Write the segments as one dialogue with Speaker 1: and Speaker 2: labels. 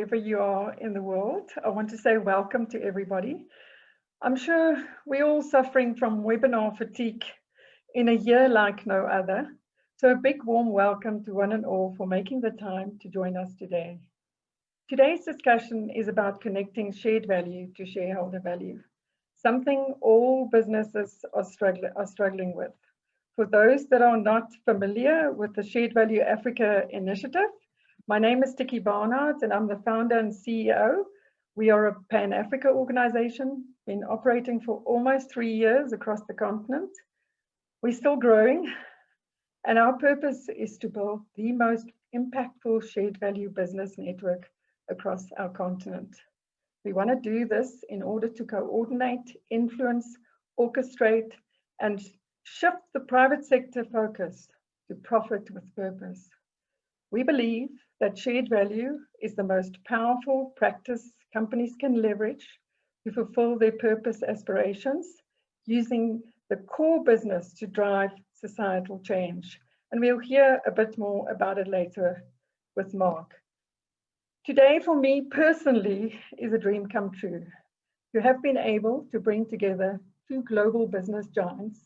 Speaker 1: wherever you are in the world. I want to say welcome to everybody. I'm sure we're all suffering from webinar fatigue in a year like no other. So a big warm welcome to one and all for making the time to join us today. Today's discussion is about connecting shared value to shareholder value, something all businesses are struggling with. For those that are not familiar with the Shared Value Africa initiative, my name is Tiekie Barnard and I'm the founder and CEO. We are a Pan-Africa organization, been operating for almost 3 years across the continent. We're still growing, and our purpose is to build the most impactful shared value business network across our continent. We want to do this in order to coordinate, influence, orchestrate, and shift the private sector focus to profit with purpose. We believe that shared value is the most powerful practice companies can leverage to fulfill their purpose aspirations, using the core business to drive societal change. And we'll hear a bit more about it later with Mark. Today, for me personally, is a dream come true. To have been able to bring together two global business giants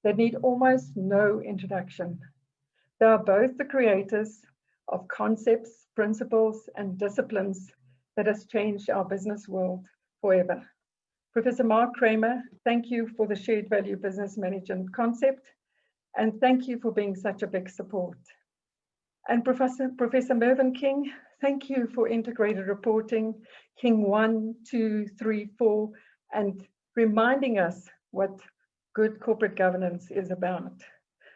Speaker 1: that need almost no introduction. They are both the creators of concepts, principles, and disciplines that has changed our business world forever. Professor Mark Kramer, thank you for the shared value business management concept, and thank you for being such a big support. And Professor Mervyn King, thank you for integrated reporting, King 1, 2, 3, 4, and reminding us what good corporate governance is about.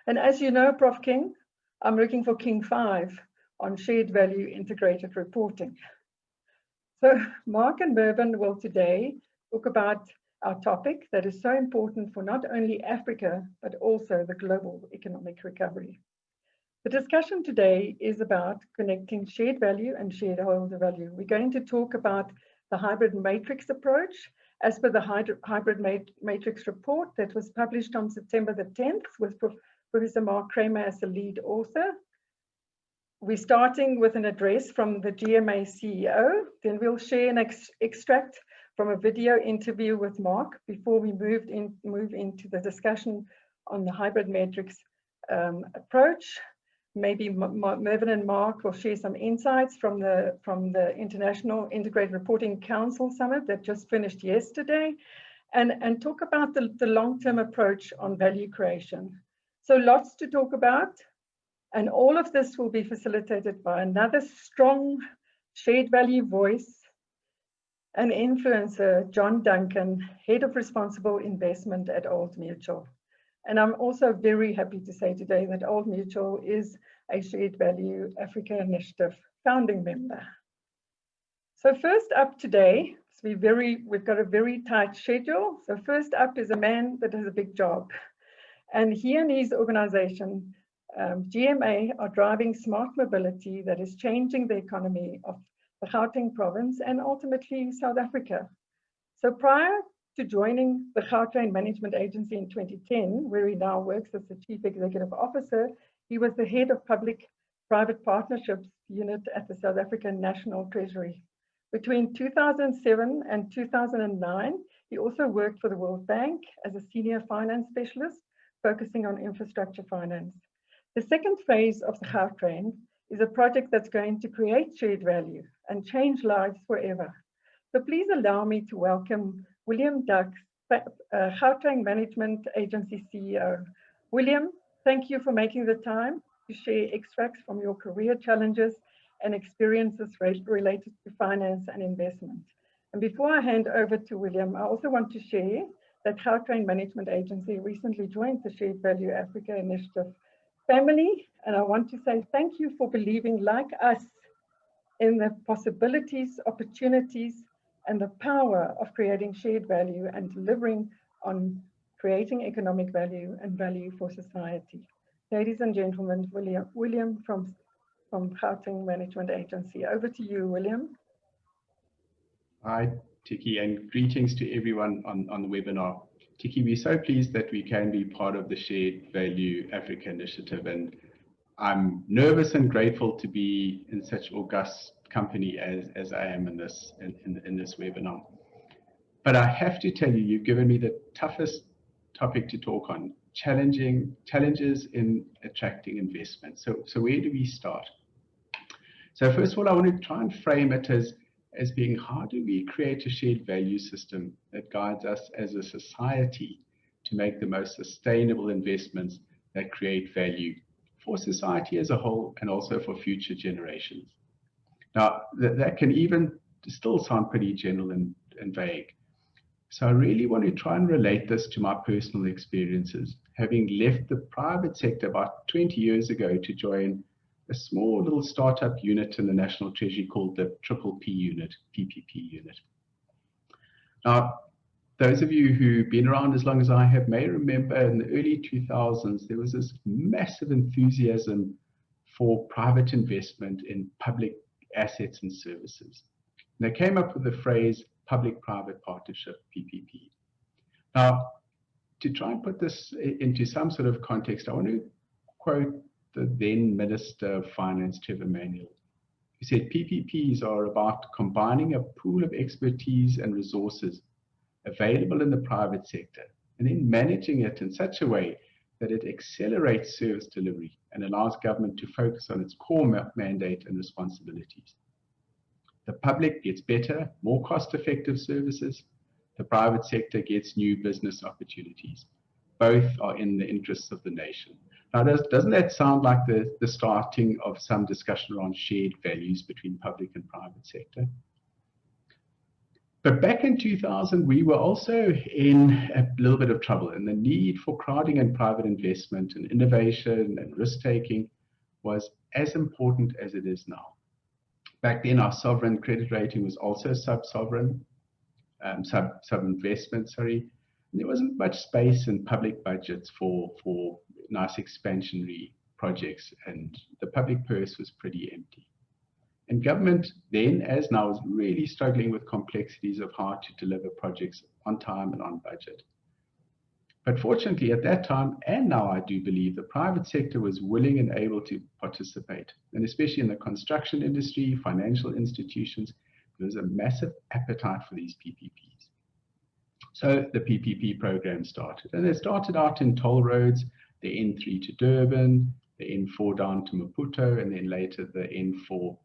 Speaker 1: And as you know, Prof. King, I'm looking for King 5 on shared value integrated reporting. So Mark and Mervyn will today talk about our topic that is so important for not only Africa, but also the global economic recovery. The discussion today is about connecting shared value and shareholder value. We're going to talk about the hybrid matrix approach as per the hybrid matrix report that was published on September the 10th with Professor Mark Kramer as the lead author. We're starting with an address from the GMA CEO, then we'll share an extract from a video interview with Mark before we move into the discussion on the hybrid matrix approach. Maybe Mervyn and Mark will share some insights from the International Integrated Reporting Council Summit that just finished yesterday, and talk about the long-term approach on value creation. So lots to talk about, and all of this will be facilitated by another strong shared value voice and influencer, John Duncan, Head of Responsible Investment at Old Mutual. And I'm also very happy to say today that Old Mutual is a Shared Value Africa Initiative founding member. So first up today, we've got a very tight schedule. So first up is a man that has a big job. And he and his organization, GMA, are driving smart mobility that is changing the economy of the Gauteng province and ultimately South Africa. So prior to joining the Gautrain Management Agency in 2010, where he now works as the Chief Executive Officer, he was the head of Public-Private Partnerships Unit at the South African National Treasury. Between 2007 and 2009, he also worked for the World Bank as a senior finance specialist, focusing on infrastructure finance. The second phase of the Gautrain is a project that's going to create shared value and change lives forever. So please allow me to welcome William Dachs, Gautrain Management Agency CEO. William, thank you for making the time to share extracts from your career challenges and experiences related to finance and investment. And before I hand over to William, I also want to share that Gautrain Management Agency recently joined the Shared Value Africa Initiative family. And I want to say thank you for believing, like us, in the possibilities, opportunities, and the power of creating shared value and delivering on creating economic value and value for society. Ladies and gentlemen, William from Gautrain Management Agency. Over to you, William.
Speaker 2: Hi, Tiekie, and greetings to everyone on the webinar. Tiekie, we're so pleased that we can be part of the Shared Value Africa Initiative, and I'm nervous and grateful to be in such august company as I am in this webinar. But I have to tell you, you've given me the toughest topic to talk on, challenges in attracting investment. So where do we start? So first of all, I want to try and frame it as being, how do we create a shared value system that guides us as a society to make the most sustainable investments that create value for society as a whole and also for future generations. Now, that can even still sound pretty general and vague. So I really want to try and relate this to my personal experiences, having left the private sector about 20 years ago to join a small little startup unit in the National Treasury called the PPP unit. Now, those of you who've been around as long as I have may remember in the early 2000s, there was this massive enthusiasm for private investment in public assets and services. And they came up with the phrase public-private partnership, PPP. Now, to try and put this into some sort of context, I want to quote the then Minister of Finance, Trevor Manuel, who said PPPs are about combining a pool of expertise and resources available in the private sector and then managing it in such a way that it accelerates service delivery and allows government to focus on its core mandate and responsibilities. The public gets better, more cost-effective services. The private sector gets new business opportunities. Both are in the interests of the nation. Now, doesn't that sound like the starting of some discussion around shared values between public and private sector? But back in 2000, we were also in a little bit of trouble, and the need for crowding in private investment and innovation and risk-taking was as important as it is now. Back then, our sovereign credit rating was also sub-investment, sorry. And there wasn't much space in public budgets for nice expansionary projects, and the public purse was pretty empty. And government then, as now, is really struggling with complexities of how to deliver projects on time and on budget. But fortunately, at that time, and now I do believe, the private sector was willing and able to participate. And especially in the construction industry, financial institutions, there was a massive appetite for these PPPs. So the PPP program started. And it started out in toll roads, the N3 to Durban, the N4 down to Maputo, and then later the N4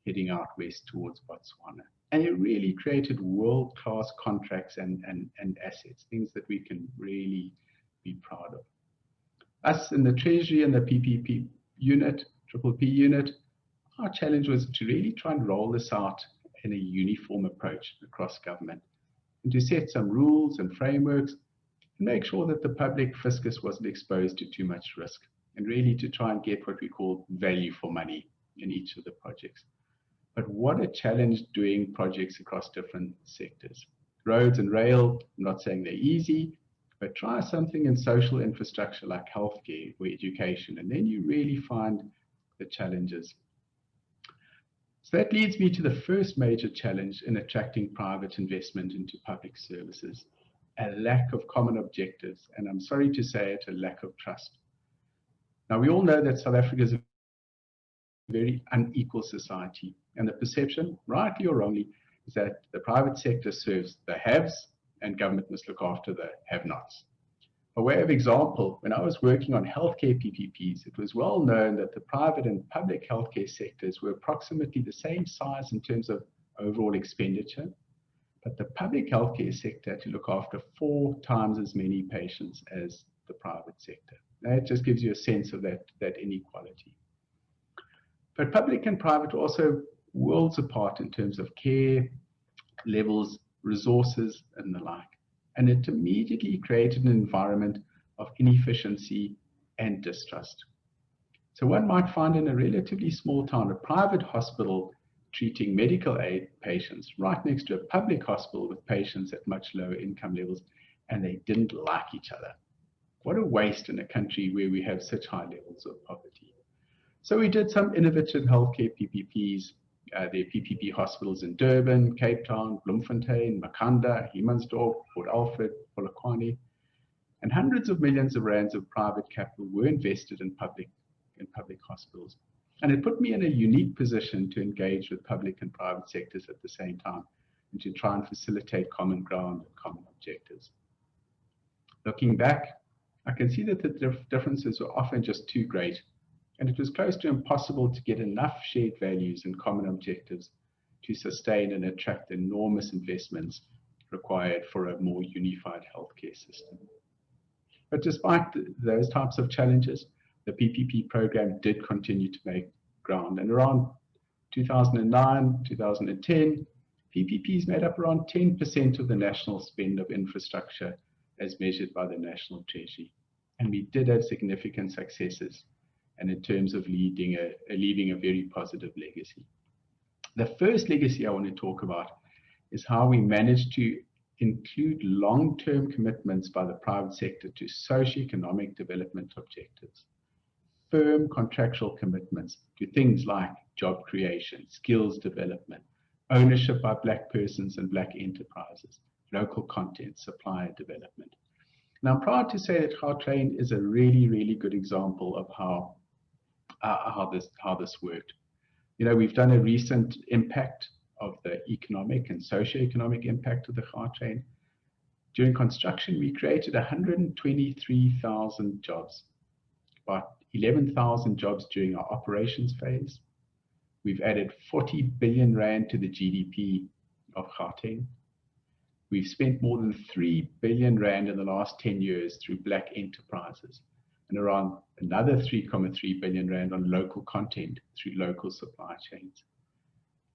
Speaker 2: heading out west towards Botswana. And it really created world-class contracts and assets, things that we can really be proud of. Us in the Treasury and the PPP unit, our challenge was to really try and roll this out in a uniform approach across government, and to set some rules and frameworks and make sure that the public fiscus wasn't exposed to too much risk, and really to try and get what we call value for money in each of the projects. But what a challenge doing projects across different sectors. Roads and rail, I'm not saying they're easy, but try something in social infrastructure like healthcare or education, and then you really find the challenges. So that leads me to the first major challenge in attracting private investment into public services, a lack of common objectives, and I'm sorry to say it, a lack of trust. Now, we all know that South Africa is a very unequal society, and the perception, rightly or wrongly, is that the private sector serves the haves and government must look after the have-nots. By way of example, when I was working on healthcare PPPs, it was well known that the private and public healthcare sectors were approximately the same size in terms of overall expenditure, but the public healthcare sector had to look after 4 times as many patients as the private sector. That just gives you a sense of that inequality. But public and private are also worlds apart in terms of care, levels, resources, and the like. And it immediately created an environment of inefficiency and distrust. So one might find in a relatively small town, a private hospital treating medical aid patients right next to a public hospital with patients at much lower income levels, and they didn't like each other. What a waste in a country where we have such high levels of poverty. So we did some innovative healthcare PPPs. There are PPP hospitals in Durban, Cape Town, Bloemfontein, Makhanda, Humansdorp, Port Alfred, Polokwane, and hundreds of millions of rands of private capital were invested in public hospitals. And it put me in a unique position to engage with public and private sectors at the same time and to try and facilitate common ground and common objectives. Looking back, I can see that the differences were often just too great, and it was close to impossible to get enough shared values and common objectives to sustain and attract enormous investments required for a more unified healthcare system. But despite those types of challenges, the PPP program did continue to make ground. And around 2009, 2010, PPPs made up around 10% of the national spend of infrastructure as measured by the National Treasury. And we did have significant successes, and in terms of leaving a very positive legacy. The first legacy I want to talk about is how we managed to include long-term commitments by the private sector to socioeconomic development objectives, firm contractual commitments to things like job creation, skills development, ownership by Black persons and Black enterprises, local content, supplier development. And I'm proud to say that Gautrain is a really, really good example of how this worked. You know, we've done a recent impact of the economic and socio-economic impact of the Gautrain. During construction, we created 123,000 jobs, about 11,000 jobs during our operations phase. We've added 40 billion rand to the GDP of Gauteng. We've spent more than 3 billion rand in the last 10 years through Black enterprises, and around another 3.3 billion rand on local content through local supply chains.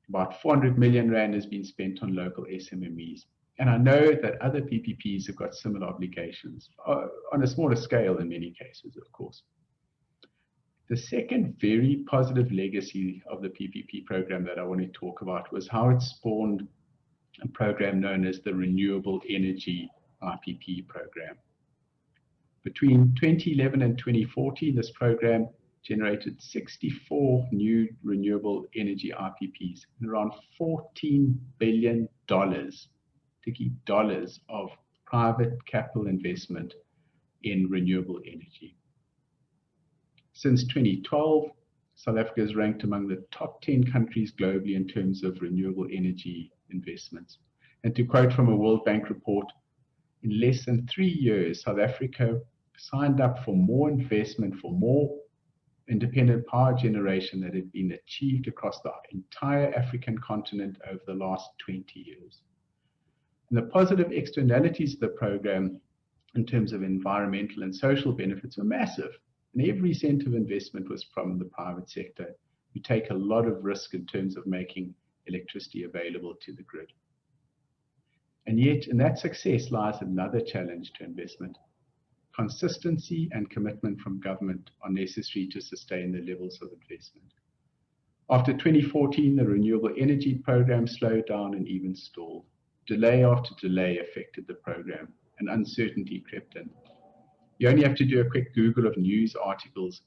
Speaker 2: About 400 million rand has been spent on local SMMEs. And I know that other PPPs have got similar obligations, on a smaller scale in many cases, of course. The second very positive legacy of the PPP program that I want to talk about was how it spawned a program known as the Renewable Energy IPP program. Between 2011 and 2014, this program generated 64 new renewable energy IPPs and around $14 billion, Tiekie, dollars of private capital investment in renewable energy. Since 2012, South Africa is ranked among the top 10 countries globally in terms of renewable energy investments. And to quote from a World Bank report, in less than 3 years, South Africa signed up for more investment, for more independent power generation that had been achieved across the entire African continent over the last 20 years. And the positive externalities of the program in terms of environmental and social benefits were massive. And every cent of investment was from the private sector, who take a lot of risk in terms of making electricity available to the grid. And yet, in that success lies another challenge to investment. Consistency and commitment from government are necessary to sustain the levels of investment. After 2014, the renewable energy program slowed down and even stalled. Delay after delay affected the program, and uncertainty crept in. You only have to do a quick Google of news articles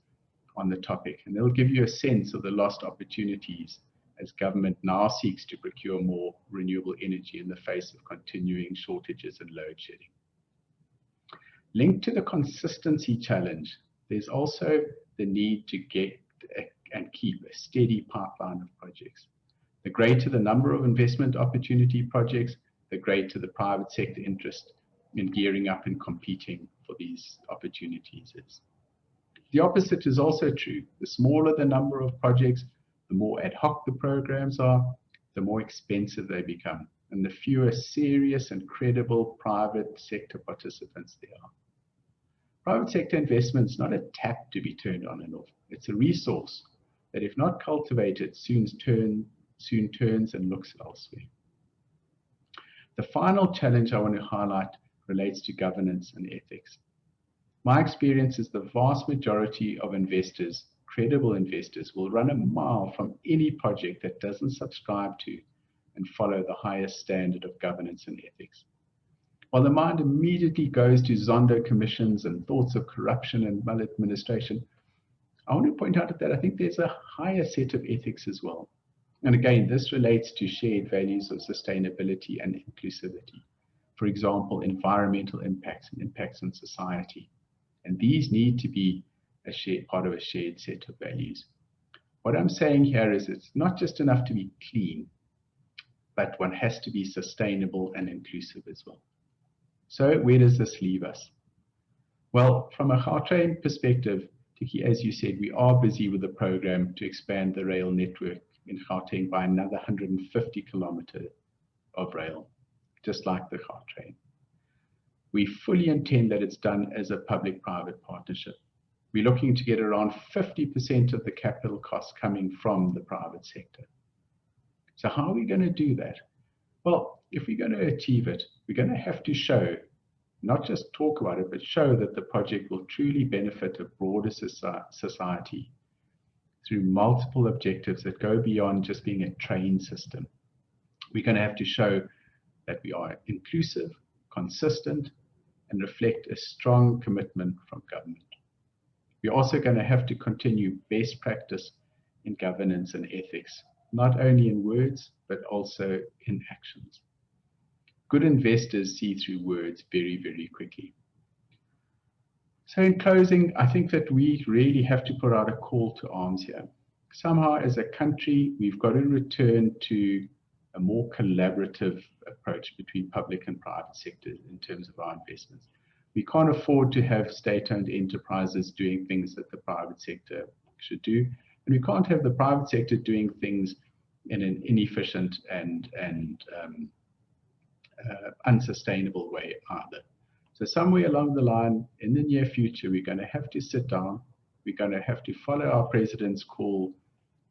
Speaker 2: on the topic, and they'll give you a sense of the lost opportunities as government now seeks to procure more renewable energy in the face of continuing shortages and load shedding. Linked to the consistency challenge, there's also the need to get and keep a steady pipeline of projects. The greater the number of investment opportunity projects, the greater the private sector interest in gearing up and competing for these opportunities is. The opposite is also true. The smaller the number of projects, the more ad hoc the programs are, the more expensive they become, and the fewer serious and credible private sector participants there are. Private sector investment is not a tap to be turned on and off. It's a resource that, if not cultivated, soon turns and looks elsewhere. The final challenge I want to highlight relates to governance and ethics. My experience is the vast majority of investors, credible investors, will run a mile from any project that doesn't subscribe to and follow the highest standard of governance and ethics. While the mind immediately goes to Zondo commissions and thoughts of corruption and maladministration, I want to point out that I think there's a higher set of ethics as well. And again, this relates to shared values of sustainability and inclusivity. For example, environmental impacts and impacts on society. And these need to be part of a shared set of values. What I'm saying here is it's not just enough to be clean, but one has to be sustainable and inclusive as well. So where does this leave us? Well, from a Gautrain perspective, Tiekie, as you said, we are busy with a program to expand the rail network in Gauteng by another 150 kilometers of rail, just like the Gautrain. We fully intend that it's done as a public-private partnership. We're looking to get around 50% of the capital costs coming from the private sector. So how are we going to do that? Well, if we're going to achieve it, we're going to have to show, not just talk about it, but show that the project will truly benefit a broader society through multiple objectives that go beyond just being a train system. We're going to have to show that we are inclusive, consistent, and reflect a strong commitment from government. We're also going to have to continue best practice in governance and ethics, not only in words, but also in actions. Good investors see through words very, very quickly. So in closing, I think that we really have to put out a call to arms here. Somehow as a country, we've got to return to a more collaborative approach between public and private sectors in terms of our investments. We can't afford to have state-owned enterprises doing things that the private sector should do. And we can't have the private sector doing things in an inefficient and unsustainable way either. So somewhere along the line, in the near future, we're going to have to sit down. We're going to have to follow our president's call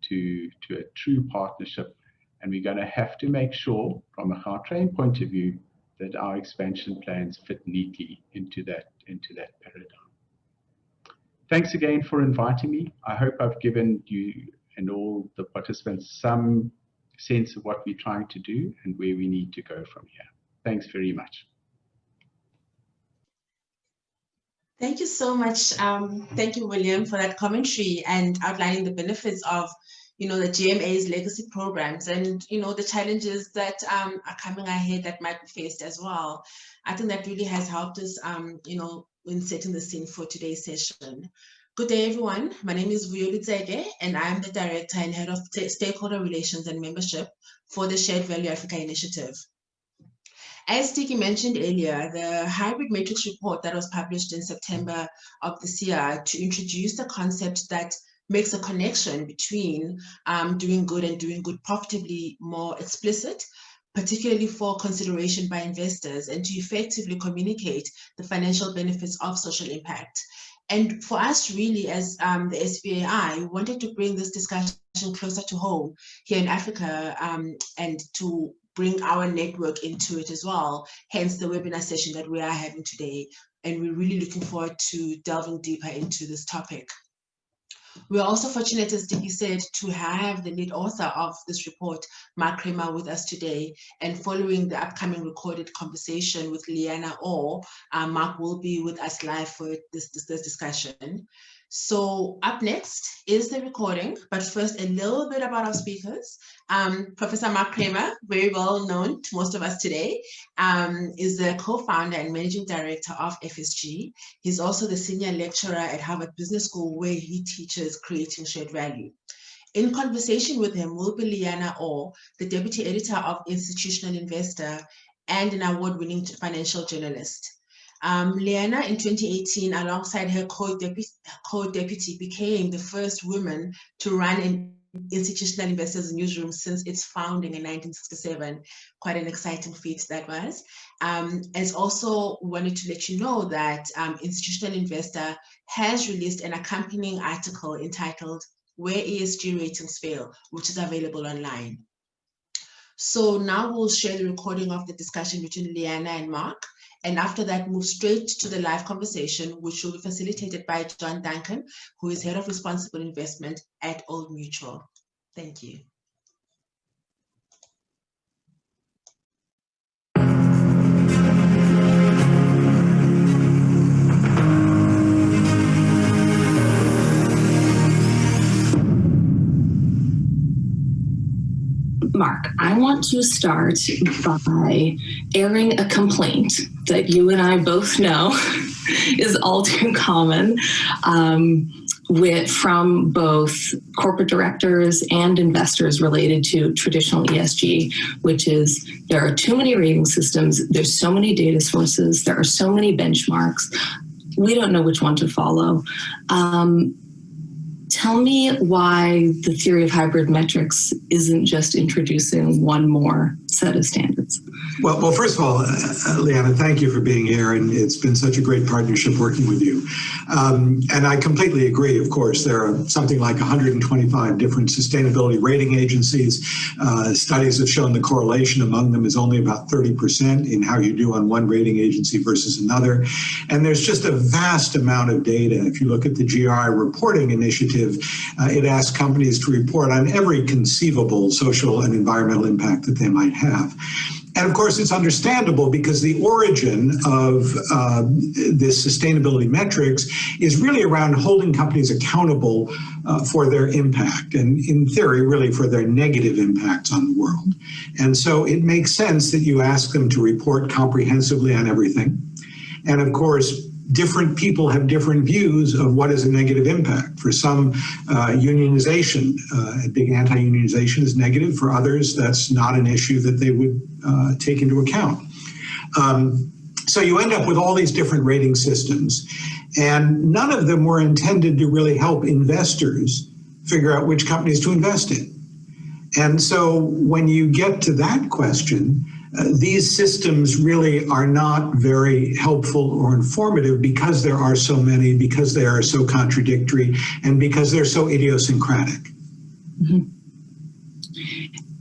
Speaker 2: to a true partnership. And we're going to have to make sure, from a Gautrain point of view, that our expansion plans fit neatly into that paradigm. Thanks again for inviting me. I hope I've given you and all the participants some sense of what we're trying to do and where we need to go from here. Thanks very much.
Speaker 3: Thank you so much. Thank you, William, for that commentary and outlining the benefits of the GMA's legacy programs and, the challenges that are coming ahead that might be faced as well. I think that really has helped us, in setting the scene for today's session. Good day, everyone. My name is Vuyoli Tsege, and I am the Director and Head of Stakeholder Relations and Membership for the Shared Value Africa Initiative. As Tiekie mentioned earlier, the hybrid matrix report that was published in September of this year to introduce the concept that makes a connection between doing good and doing good profitably more explicit, particularly for consideration by investors, and to effectively communicate the financial benefits of social impact. And for us, really, as the SVAI, we wanted to bring this discussion closer to home here in Africa and to bring our network into it as well, hence the webinar session that we are having today. And we're really looking forward to delving deeper into this topic. We're also fortunate, as Tiekie said, to have the lead author of this report, Mark Kramer, with us today. And following the upcoming recorded conversation with Liana Orr, Mark will be with us live for this discussion. So up next is the recording, but first a little bit about our speakers. Professor Mark Kramer, very well known to most of us today, is the co-founder and managing director of FSG. He's also the senior lecturer at Harvard Business School, where he teaches creating shared value. In conversation with him will be Liana Orr, the deputy editor of Institutional Investor and an award-winning financial journalist. Liana, in 2018, alongside her co-deputy, became the first woman to run an Institutional Investors newsroom since its founding in 1967. Quite an exciting feat that was. As also wanted to let you know that Institutional Investor has released an accompanying article entitled "Where ESG Ratings Fail," which is available online. So now we'll share the recording of the discussion between Liana and Mark. And after that, move straight to the live conversation, which will be facilitated by John Duncan, who is Head of Responsible Investment at Old Mutual. Thank you.
Speaker 4: Mark, I want to start by airing a complaint that you and I both know is all too common from both corporate directors and investors related to traditional ESG, which is there are too many rating systems, there's so many data sources, there are so many benchmarks, we don't know which one to follow. Tell me why the theory of hybrid metrics isn't just introducing one more set of standards.
Speaker 5: Well, first of all, Leanna, thank you for being here, and it's been such a great partnership working with you. And I completely agree, of course. There are something like 125 different sustainability rating agencies. Studies have shown the correlation among them is only about 30% in how you do on one rating agency versus another. And there's just a vast amount of data. If you look at the GRI reporting initiative, it asks companies to report on every conceivable social and environmental impact that they might have. And of course, it's understandable because the origin of this sustainability metrics is really around holding companies accountable for their impact and, in theory, really for their negative impacts on the world. And so it makes sense that you ask them to report comprehensively on everything. And of course, different people have different views of what is a negative impact. For some, unionization, big anti-unionization is negative. For others, that's not an issue that they would take into account. So you end up with all these different rating systems, and none of them were intended to really help investors figure out which companies to invest in. And so when you get to that question, these systems really are not very helpful or informative because there are so many, because they are so contradictory, and because they're so idiosyncratic.
Speaker 4: Mm-hmm.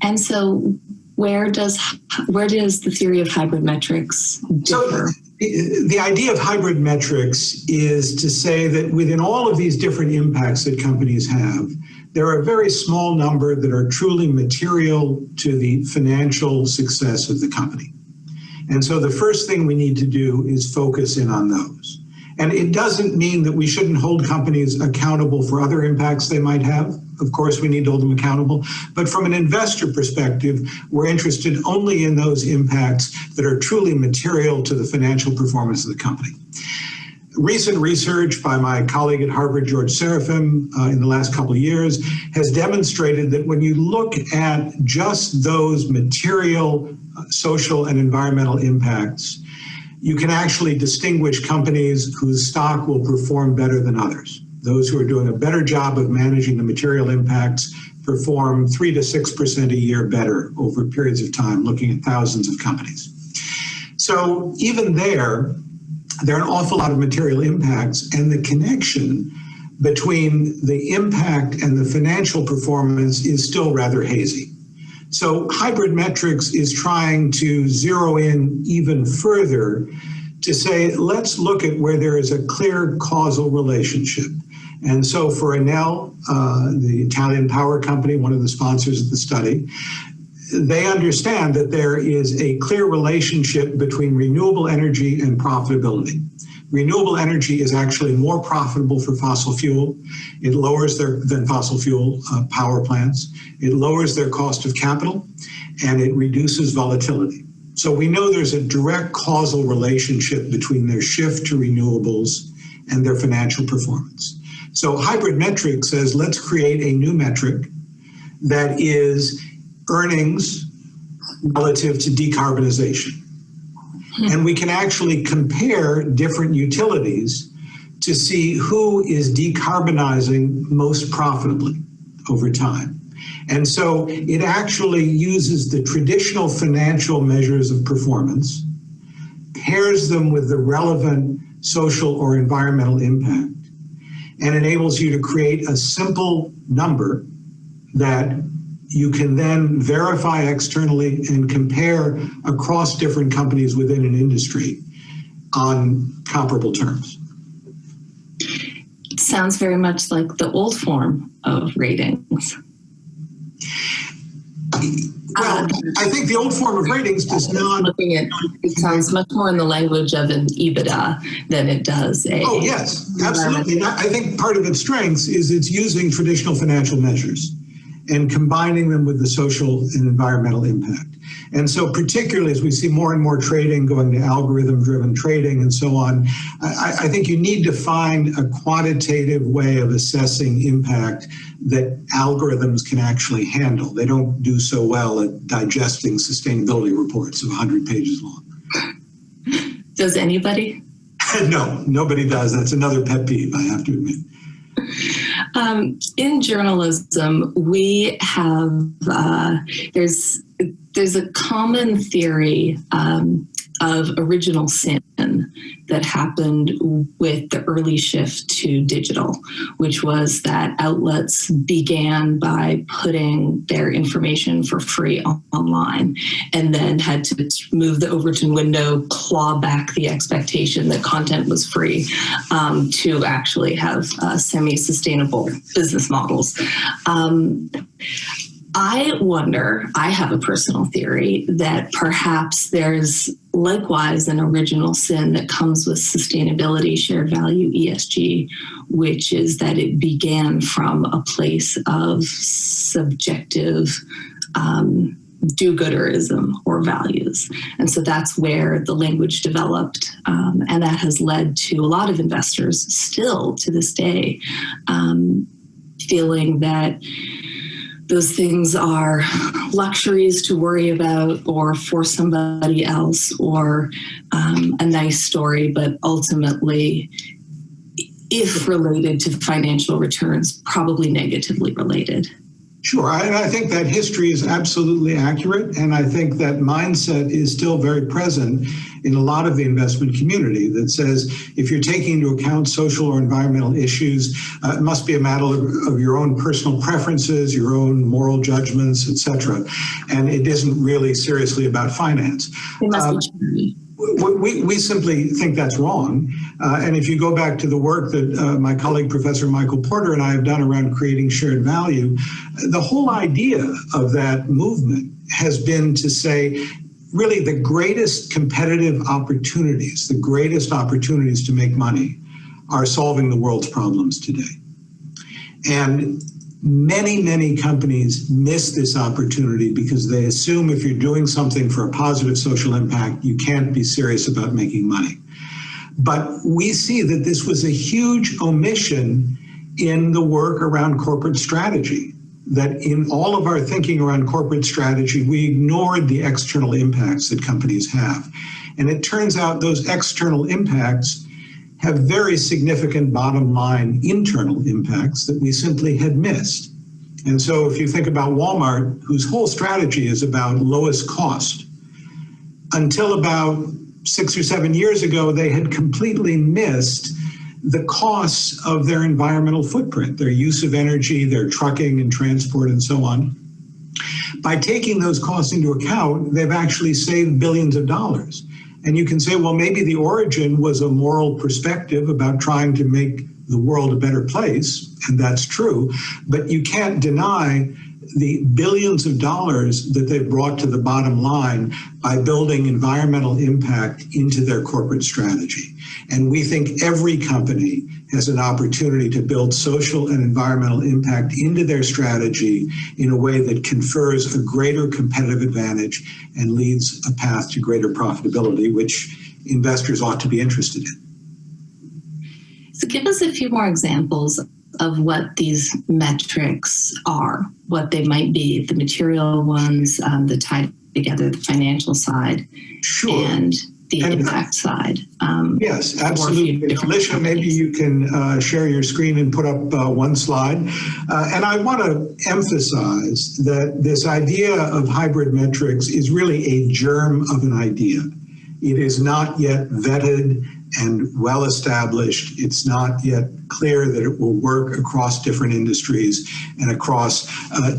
Speaker 4: And so where does the theory of hybrid metrics differ?
Speaker 5: So the idea of hybrid metrics is to say that within all of these different impacts that companies have, there are a very small number that are truly material to the financial success of the company. And so the first thing we need to do is focus in on those. And it doesn't mean that we shouldn't hold companies accountable for other impacts they might have. Of course, we need to hold them accountable. But from an investor perspective, we're interested only in those impacts that are truly material to the financial performance of the company. Recent research by my colleague at Harvard, George Serafim, in the last couple of years has demonstrated that when you look at just those material, social, and environmental impacts, you can actually distinguish companies whose stock will perform better than others. Those who are doing a better job of managing the material impacts perform 3 to 6% a year better over periods of time, looking at thousands of companies. So even there are an awful lot of material impacts, and the connection between the impact and the financial performance is still rather hazy. So hybrid metrics is trying to zero in even further to say, let's look at where there is a clear causal relationship. And so for Enel, the Italian power company, one of the sponsors of the study, they understand that there is a clear relationship between renewable energy and profitability. Renewable energy is actually more profitable for fossil fuel. It lowers than fossil fuel power plants. It lowers their cost of capital, and it reduces volatility. So we know there's a direct causal relationship between their shift to renewables and their financial performance. So hybrid metrics says, let's create a new metric that is earnings relative to decarbonization. And we can actually compare different utilities to see who is decarbonizing most profitably over time. And so it actually uses the traditional financial measures of performance, pairs them with the relevant social or environmental impact, and enables you to create a simple number that you can then verify externally and compare across different companies within an industry on comparable terms.
Speaker 4: It sounds very much like the old form of ratings.
Speaker 5: Well, I think the old form of ratings does not...
Speaker 4: It sounds much more in the language of an EBITDA than it does a...
Speaker 5: Oh, yes, absolutely. I think part of its strengths is it's using traditional financial measures. and combining them with the social and environmental impact. And so particularly as we see more and more trading going to algorithm-driven trading and so on, I think you need to find a quantitative way of assessing impact that algorithms can actually handle. They don't do so well at digesting sustainability reports of 100 pages long.
Speaker 4: Does anybody?
Speaker 5: No, nobody does. That's another pet peeve, I have to admit.
Speaker 4: In journalism, we have, there's a common theory of original sin that happened with the early shift to digital, which was that outlets began by putting their information for free online and then had to move the Overton window, claw back the expectation that content was free to actually have semi-sustainable business models. I wonder, I have a personal theory that perhaps there's likewise an original sin that comes with sustainability, shared value, ESG, which is that it began from a place of subjective do-gooderism or values. And so that's where the language developed. And that has led to a lot of investors still to this day feeling that those things are luxuries to worry about or for somebody else or a nice story, but ultimately, if related to financial returns, probably negatively related.
Speaker 5: Sure, I think that history is absolutely accurate, and I think that mindset is still very present in a lot of the investment community that says if you're taking into account social or environmental issues, it must be a matter of your own personal preferences, your own moral judgments, etc., and it isn't really seriously about finance.
Speaker 4: It must be
Speaker 5: we simply think that's wrong. And if you go back to the work that my colleague, Professor Michael Porter, and I have done around creating shared value, the whole idea of that movement has been to say, really the greatest competitive opportunities, the greatest opportunities to make money are solving the world's problems today. And many, many companies miss this opportunity because they assume if you're doing something for a positive social impact, you can't be serious about making money. But we see that this was a huge omission in the work around corporate strategy, that in all of our thinking around corporate strategy, we ignored the external impacts that companies have. And it turns out those external impacts have very significant bottom line internal impacts that we simply had missed. And so if you think about Walmart, whose whole strategy is about lowest cost, until about 6 or 7 years ago, they had completely missed the costs of their environmental footprint, their use of energy, their trucking and transport and so on. By taking those costs into account, they've actually saved billions of dollars. And you can say, well, maybe the origin was a moral perspective about trying to make the world a better place, and that's true, but you can't deny the billions of dollars that they've brought to the bottom line by building environmental impact into their corporate strategy. And we think every company has an opportunity to build social and environmental impact into their strategy in a way that confers a greater competitive advantage and leads a path to greater profitability, which investors ought to be interested in.
Speaker 4: So give us a few more examples of what these metrics are, what they might be, the material ones, the tie together, the financial side,
Speaker 5: sure,
Speaker 4: and the impact side.
Speaker 5: Yes, absolutely. Alicia, maybe you can share your screen and put up one slide. And I want to emphasize that this idea of hybrid metrics is really a germ of an idea. It is not yet vetted and well established. It's not yet clear that it will work across different industries and across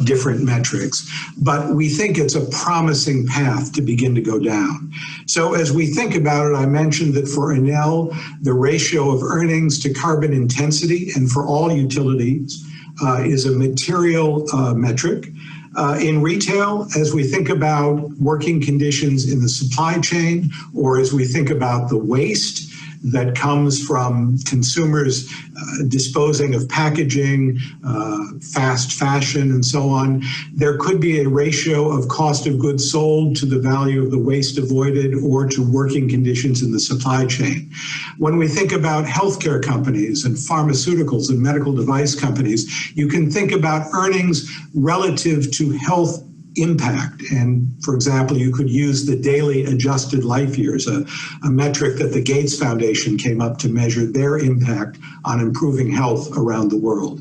Speaker 5: different metrics. But we think it's a promising path to begin to go down. So as we think about it, I mentioned that for Enel, the ratio of earnings to carbon intensity, and for all utilities, is a material metric. In retail, as we think about working conditions in the supply chain, or as we think about the waste that comes from consumers disposing of packaging, fast fashion, and so on. There could be a ratio of cost of goods sold to the value of the waste avoided or to working conditions in the supply chain. When we think about healthcare companies and pharmaceuticals and medical device companies, you can think about earnings relative to health impact. And for example, you could use the daily adjusted life years, a metric that the Gates Foundation came up to measure their impact on improving health around the world.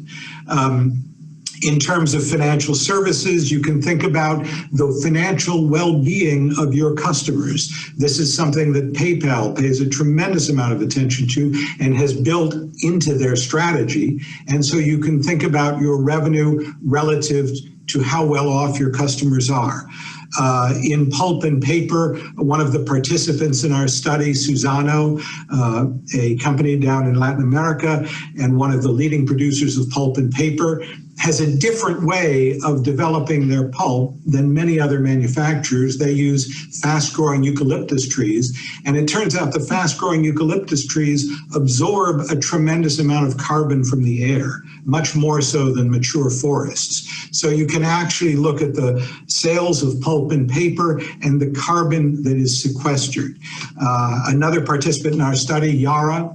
Speaker 5: In terms of financial services, you can think about the financial well-being of your customers. This is something that PayPal pays a tremendous amount of attention to and has built into their strategy. And so you can think about your revenue relative to how well off your customers are. In pulp and paper, one of the participants in our study, Suzano, a company down in Latin America and one of the leading producers of pulp and paper, has a different way of developing their pulp than many other manufacturers. They use fast-growing eucalyptus trees, and it turns out the fast-growing eucalyptus trees absorb a tremendous amount of carbon from the air, much more so than mature forests. So you can actually look at the sales of pulp and paper and the carbon that is sequestered. Another participant in our study, Yara,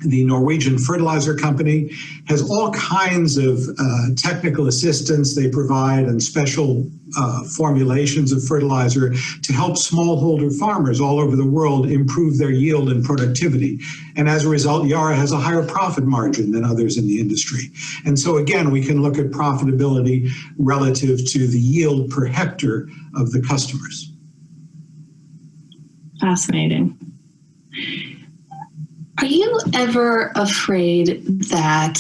Speaker 5: the Norwegian fertilizer company, has all kinds of technical assistance they provide and special formulations of fertilizer to help smallholder farmers all over the world improve their yield and productivity. And as a result, Yara has a higher profit margin than others in the industry. And so again, we can look at profitability relative to the yield per hectare of the customers.
Speaker 4: Fascinating. Are you ever afraid that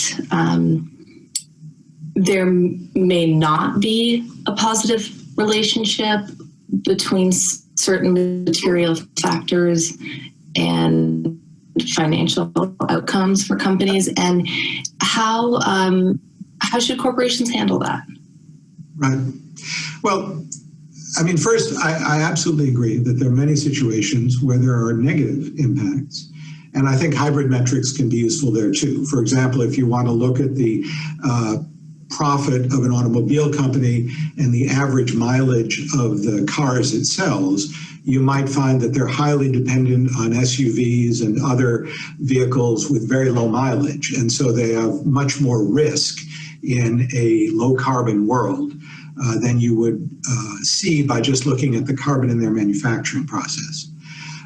Speaker 4: there may not be a positive relationship between certain material factors and financial outcomes for companies? And how should corporations handle that?
Speaker 5: Right. Well, I mean, first, I absolutely agree that there are many situations where there are negative impacts. And I think hybrid metrics can be useful there too. For example, if you want to look at the profit of an automobile company and the average mileage of the cars it sells, you might find that they're highly dependent on SUVs and other vehicles with very low mileage. And so they have much more risk in a low carbon world than you would see by just looking at the carbon in their manufacturing process.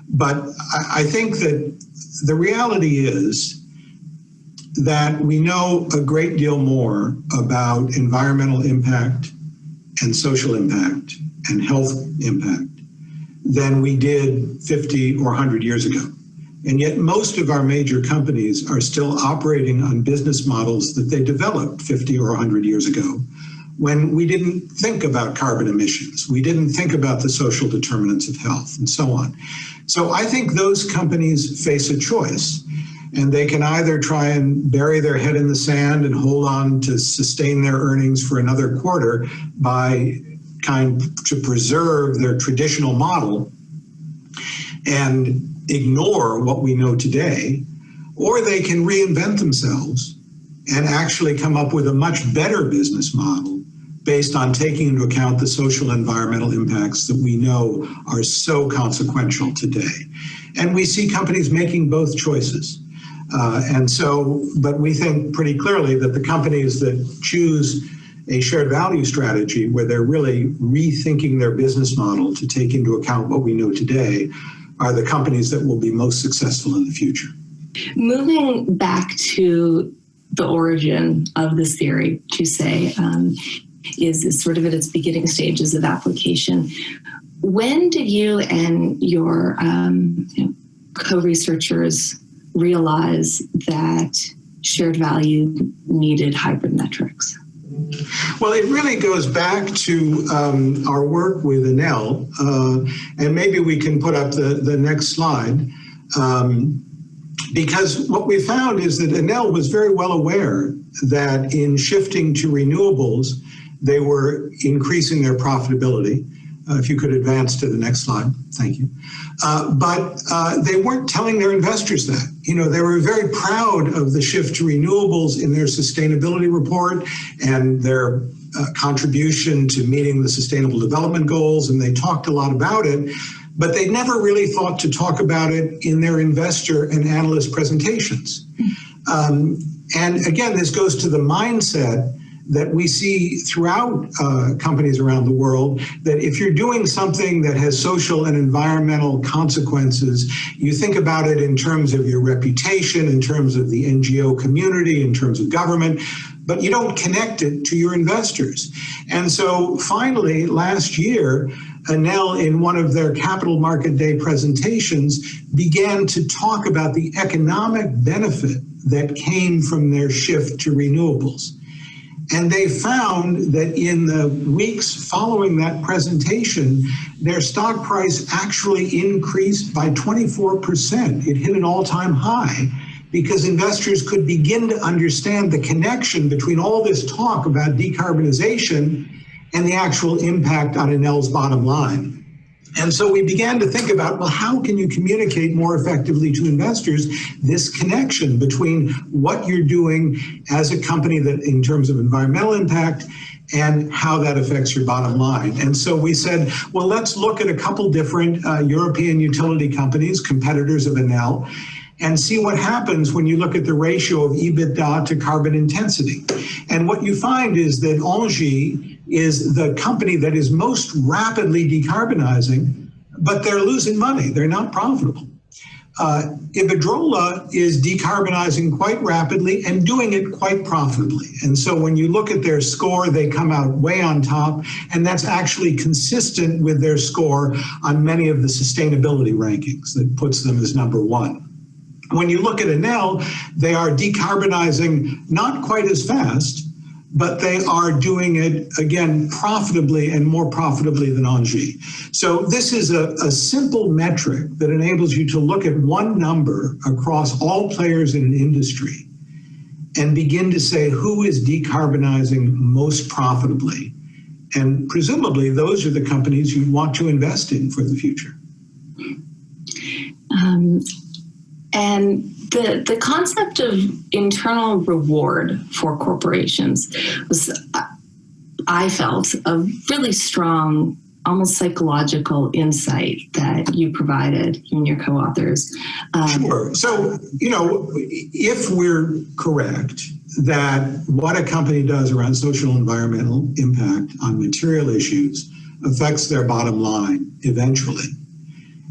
Speaker 5: But I think that the reality is that we know a great deal more about environmental impact and social impact and health impact than we did 50 or 100 years ago. And yet most of our major companies are still operating on business models that they developed 50 or 100 years ago, when we didn't think about carbon emissions, we didn't think about the social determinants of health and so on. So I think those companies face a choice, and they can either try and bury their head in the sand and hold on to sustain their earnings for another quarter by trying to preserve their traditional model and ignore what we know today, or they can reinvent themselves and actually come up with a much better business model based on taking into account the social and environmental impacts that we know are so consequential today. And we see companies making both choices. But we think pretty clearly that the companies that choose a shared value strategy where they're really rethinking their business model to take into account what we know today are the companies that will be most successful in the future.
Speaker 4: Moving back to the origin of this theory, to say, is sort of at its beginning stages of application. When did you and your co-researchers realize that shared value needed hybrid metrics?
Speaker 5: Well, it really goes back to our work with Enel, and maybe we can put up the next slide, because what we found is that Enel was very well aware that in shifting to renewables, they were increasing their profitability. If you could advance to the next slide, thank you. But they weren't telling their investors that. You know, they were very proud of the shift to renewables in their sustainability report and their contribution to meeting the Sustainable Development Goals, and they talked a lot about it, but they never really thought to talk about it in their investor and analyst presentations. And again, this goes to the mindset that we see throughout companies around the world, that if you're doing something that has social and environmental consequences, you think about it in terms of your reputation, in terms of the NGO community, in terms of government, but you don't connect it to your investors. And so finally, last year, Enel, in one of their Capital Market Day presentations, began to talk about the economic benefit that came from their shift to renewables. And they found that in the weeks following that presentation, their stock price actually increased by 24%. It hit an all-time high because investors could begin to understand the connection between all this talk about decarbonization and the actual impact on Enel's bottom line. And so we began to think about, well, how can you communicate more effectively to investors this connection between what you're doing as a company that in terms of environmental impact and how that affects your bottom line. And so we said, well, let's look at a couple different European utility companies, competitors of Enel, and see what happens when you look at the ratio of EBITDA to carbon intensity. And what you find is that Engie is the company that is most rapidly decarbonizing, but they're losing money. They're not profitable. Iberdrola is decarbonizing quite rapidly and doing it quite profitably. And so when you look at their score, they come out way on top, and that's actually consistent with their score on many of the sustainability rankings that puts them as number one. When you look at Enel, they are decarbonizing not quite as fast, but they are doing it, again, profitably and more profitably than Engie. So this is a simple metric that enables you to look at one number across all players in an industry and begin to say who is decarbonizing most profitably. And presumably, those are the companies you want to invest in for the future.
Speaker 4: And the concept of internal reward for corporations was, I felt, a really strong, almost psychological insight that you provided, you and your co-authors.
Speaker 5: Sure. So, you know, if we're correct that what a company does around social and environmental impact on material issues affects their bottom line eventually,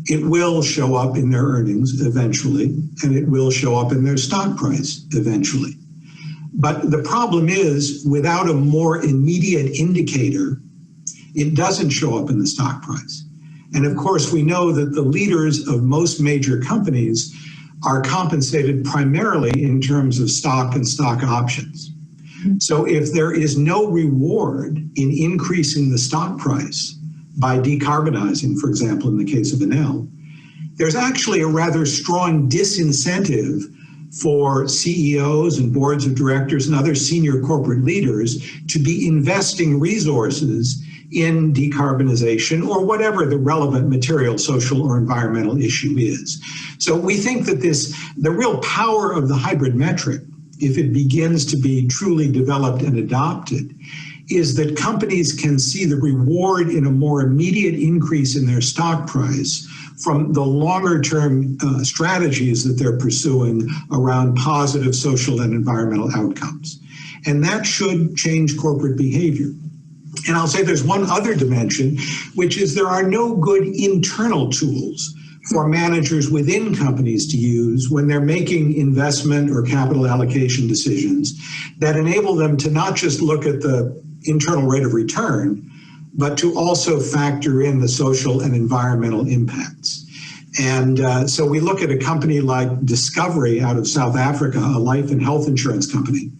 Speaker 5: it will show up in their earnings eventually, and it will show up in their stock price eventually. But the problem is, without a more immediate indicator, it doesn't show up in the stock price. And of course, we know that the leaders of most major companies are compensated primarily in terms of stock and stock options. So if there is no reward in increasing the stock price by decarbonizing, for example, in the case of Enel, there's actually a rather strong disincentive for CEOs and boards of directors and other senior corporate leaders to be investing resources in decarbonization or whatever the relevant material, social, or environmental issue is. So we think that the real power of the hybrid metric, if it begins to be truly developed and adopted, is that companies can see the reward in a more immediate increase in their stock price from the longer term strategies that they're pursuing around positive social and environmental outcomes. And that should change corporate behavior. And I'll say there's one other dimension, which is there are no good internal tools for managers within companies to use when they're making investment or capital allocation decisions that enable them to not just look at the internal rate of return, but to also factor in the social and environmental impacts. And so we look at a company like Discovery out of South Africa, a life and health insurance company,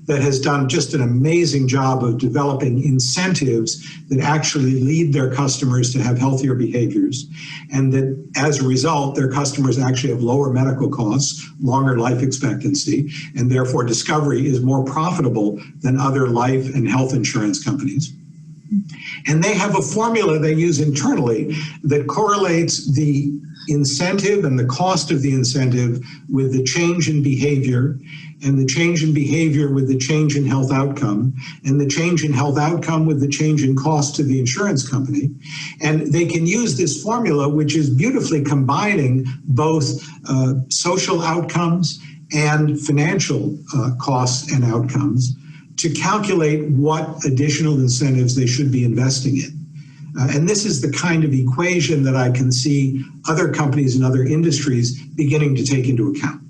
Speaker 5: that has done just an amazing job of developing incentives that actually lead their customers to have healthier behaviors. And that as a result, their customers actually have lower medical costs, longer life expectancy, and therefore Discovery is more profitable than other life and health insurance companies. And they have a formula they use internally that correlates the incentive and the cost of the incentive with the change in behavior, and the change in behavior with the change in health outcome, and the change in health outcome with the change in cost to the insurance company. And they can use this formula, which is beautifully combining both social outcomes and financial costs and outcomes to calculate what additional incentives they should be investing in. And this is the kind of equation that I can see other companies and other industries beginning to take into account.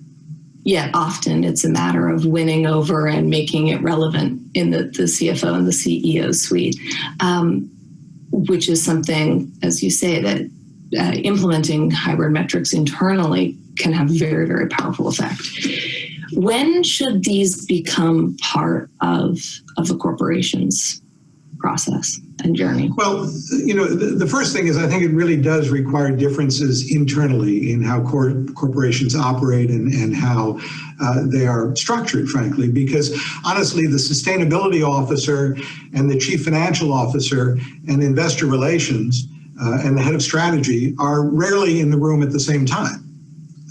Speaker 4: Yeah, often it's a matter of winning over and making it relevant in the CFO and the CEO suite, which is something, as you say, that implementing hybrid metrics internally can have very, very powerful effect. When should these become part of a corporation's process and journey? Well,
Speaker 5: the first thing is I think it really does require differences internally in how corporations operate and how they are structured, frankly, because honestly, the sustainability officer and the chief financial officer and investor relations and the head of strategy are rarely in the room at the same time.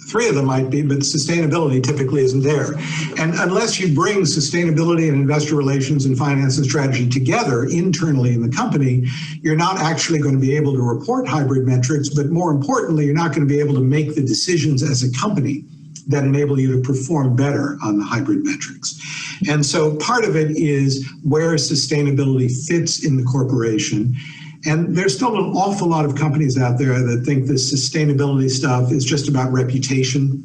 Speaker 5: Three of them might be, but sustainability typically isn't there. And unless you bring sustainability and investor relations and finance and strategy together internally in the company, you're not actually going to be able to report hybrid metrics, but more importantly, you're not going to be able to make the decisions as a company that enable you to perform better on the hybrid metrics. And so part of it is where sustainability fits in the corporation. And there's still an awful lot of companies out there that think this sustainability stuff is just about reputation,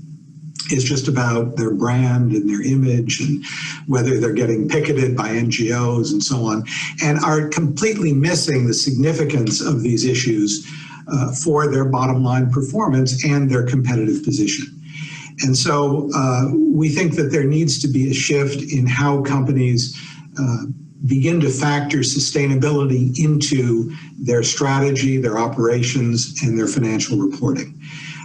Speaker 5: is just about their brand and their image and whether they're getting picketed by NGOs and so on, and are completely missing the significance of these issues for their bottom line performance and their competitive position. And so we think that there needs to be a shift in how companies begin to factor sustainability into their strategy, their operations, and their financial reporting.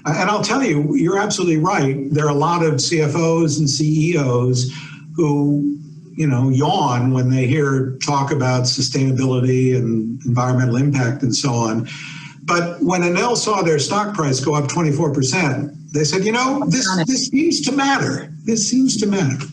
Speaker 5: And I'll tell you, you're absolutely right. There are a lot of CFOs and CEOs who, yawn when they hear talk about sustainability and environmental impact and so on. But when Enel saw their stock price go up 24%, they said, this seems to matter. This seems to matter.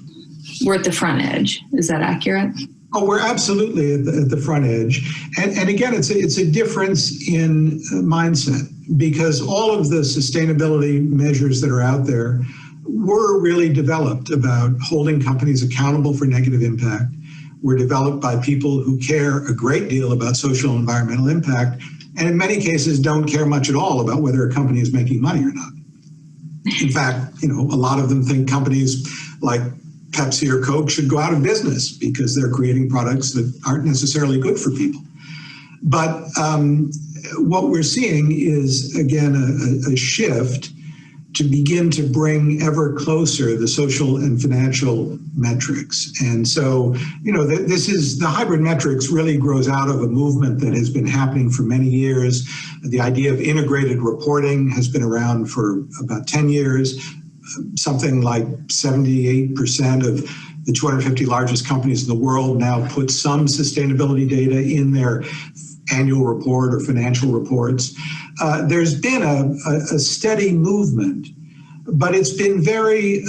Speaker 4: We're at the front edge. Is that accurate?
Speaker 5: Oh, we're absolutely at the front edge. And again, it's a difference in mindset, because all of the sustainability measures that are out there were really developed about holding companies accountable for negative impact, were developed by people who care a great deal about social and environmental impact, and in many cases don't care much at all about whether a company is making money or not. In fact, a lot of them think companies like Pepsi or Coke should go out of business because they're creating products that aren't necessarily good for people. But what we're seeing is, again, a shift to begin to bring ever closer the social and financial metrics. And so, the hybrid metrics really grows out of a movement that has been happening for many years. The idea of integrated reporting has been around for about 10 years. Something like 78% of the 250 largest companies in the world now put some sustainability data in their annual report or financial reports. There's been a steady movement, but it's been very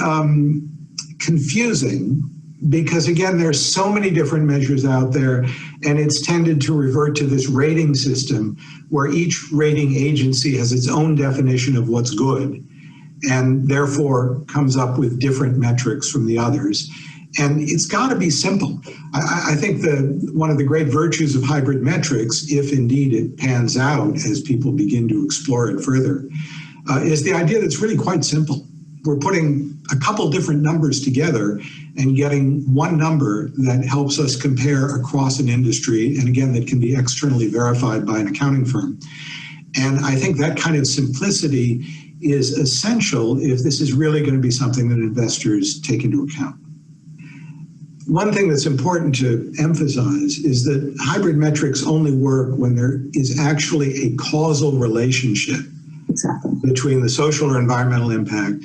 Speaker 5: confusing because, again, there's so many different measures out there, and it's tended to revert to this rating system where each rating agency has its own definition of what's good, and therefore comes up with different metrics from the others. And it's got to be simple. I think one of the great virtues of hybrid metrics, if indeed it pans out as people begin to explore it further, is the idea that it's really quite simple. We're putting a couple different numbers together and getting one number that helps us compare across an industry, and again, that can be externally verified by an accounting firm. And I think that kind of simplicity is essential if this is really going to be something that investors take into account. One thing that's important to emphasize is that hybrid metrics only work when there is actually a causal relationship between the social or environmental impact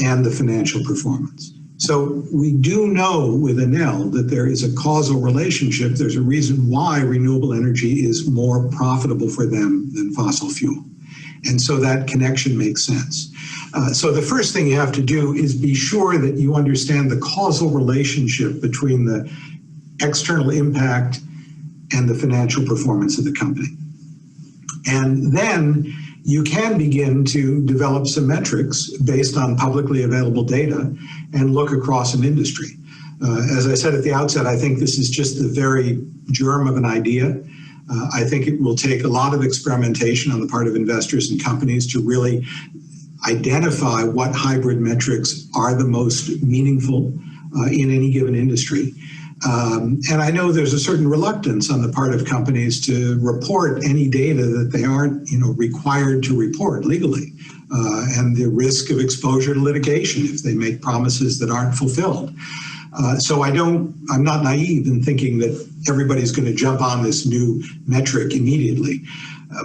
Speaker 5: and the financial performance. So we do know with Enel that there is a causal relationship. There's a reason why renewable energy is more profitable for them than fossil fuel. And so that connection makes sense. So the first thing you have to do is be sure that you understand the causal relationship between the external impact and the financial performance of the company. And then you can begin to develop some metrics based on publicly available data and look across an industry. As I said at the outset, I think this is just the very germ of an idea. I think it will take a lot of experimentation on the part of investors and companies to really identify what hybrid metrics are the most meaningful in any given industry. And I know there's a certain reluctance on the part of companies to report any data that they aren't, required to report legally, and the risk of exposure to litigation if they make promises that aren't fulfilled. So I'm not naive in thinking that everybody's going to jump on this new metric immediately.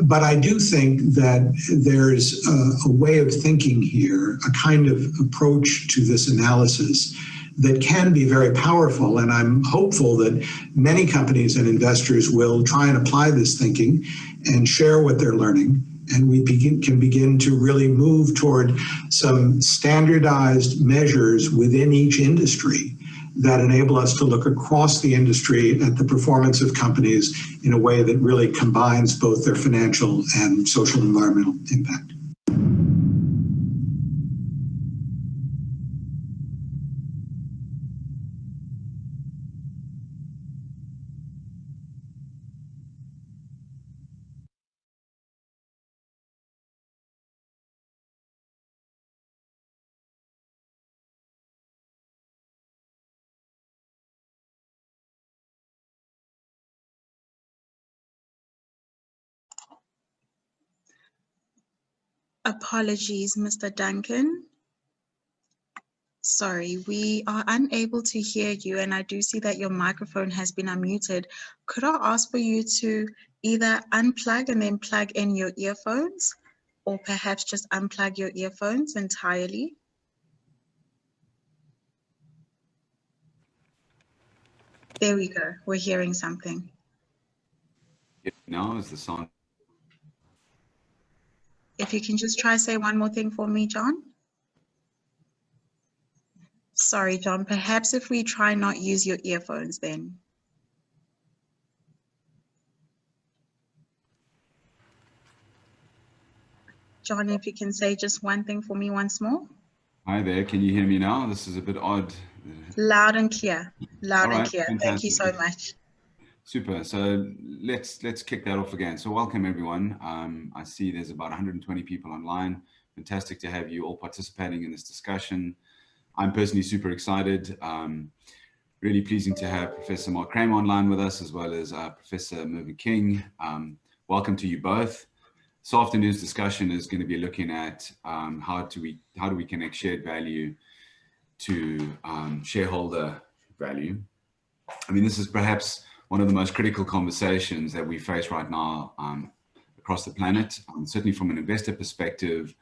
Speaker 5: But I do think that there's a way of thinking here, a kind of approach to this analysis that can be very powerful. And I'm hopeful that many companies and investors will try and apply this thinking and share what they're learning. And we can begin to really move toward some standardized measures within each industry that enable us to look across the industry at the performance of companies in a way that really combines both their financial and social environmental impact.
Speaker 6: Apologies, Mr. Duncan. Sorry, we are unable to hear you, and I do see that your microphone has been unmuted. Could I ask for you to either unplug and then plug in your earphones, or perhaps just unplug your earphones entirely? There we go. We're hearing something.
Speaker 7: Now is the sound.
Speaker 6: If you can just try say one more thing for me, John. Sorry, John, perhaps if we try not use your earphones then. John, if you can say just one thing for me once more.
Speaker 7: Hi there, can you hear me now? This is a bit odd.
Speaker 6: Loud and clear, loud and clear.
Speaker 7: Fantastic.
Speaker 6: Thank you so much.
Speaker 7: Super, so let's kick that off again. So welcome everyone. I see there's about 120 people online. Fantastic to have you all participating in this discussion. I'm personally super excited. Really pleasing to have Professor Mark Kramer online with us, as well as Professor Mervyn King. Welcome to you both. This afternoon's discussion is going to be looking at how do we connect shared value to shareholder value. I mean, this is perhaps one of the most critical conversations that we face right now across the planet. Certainly from an investor perspective,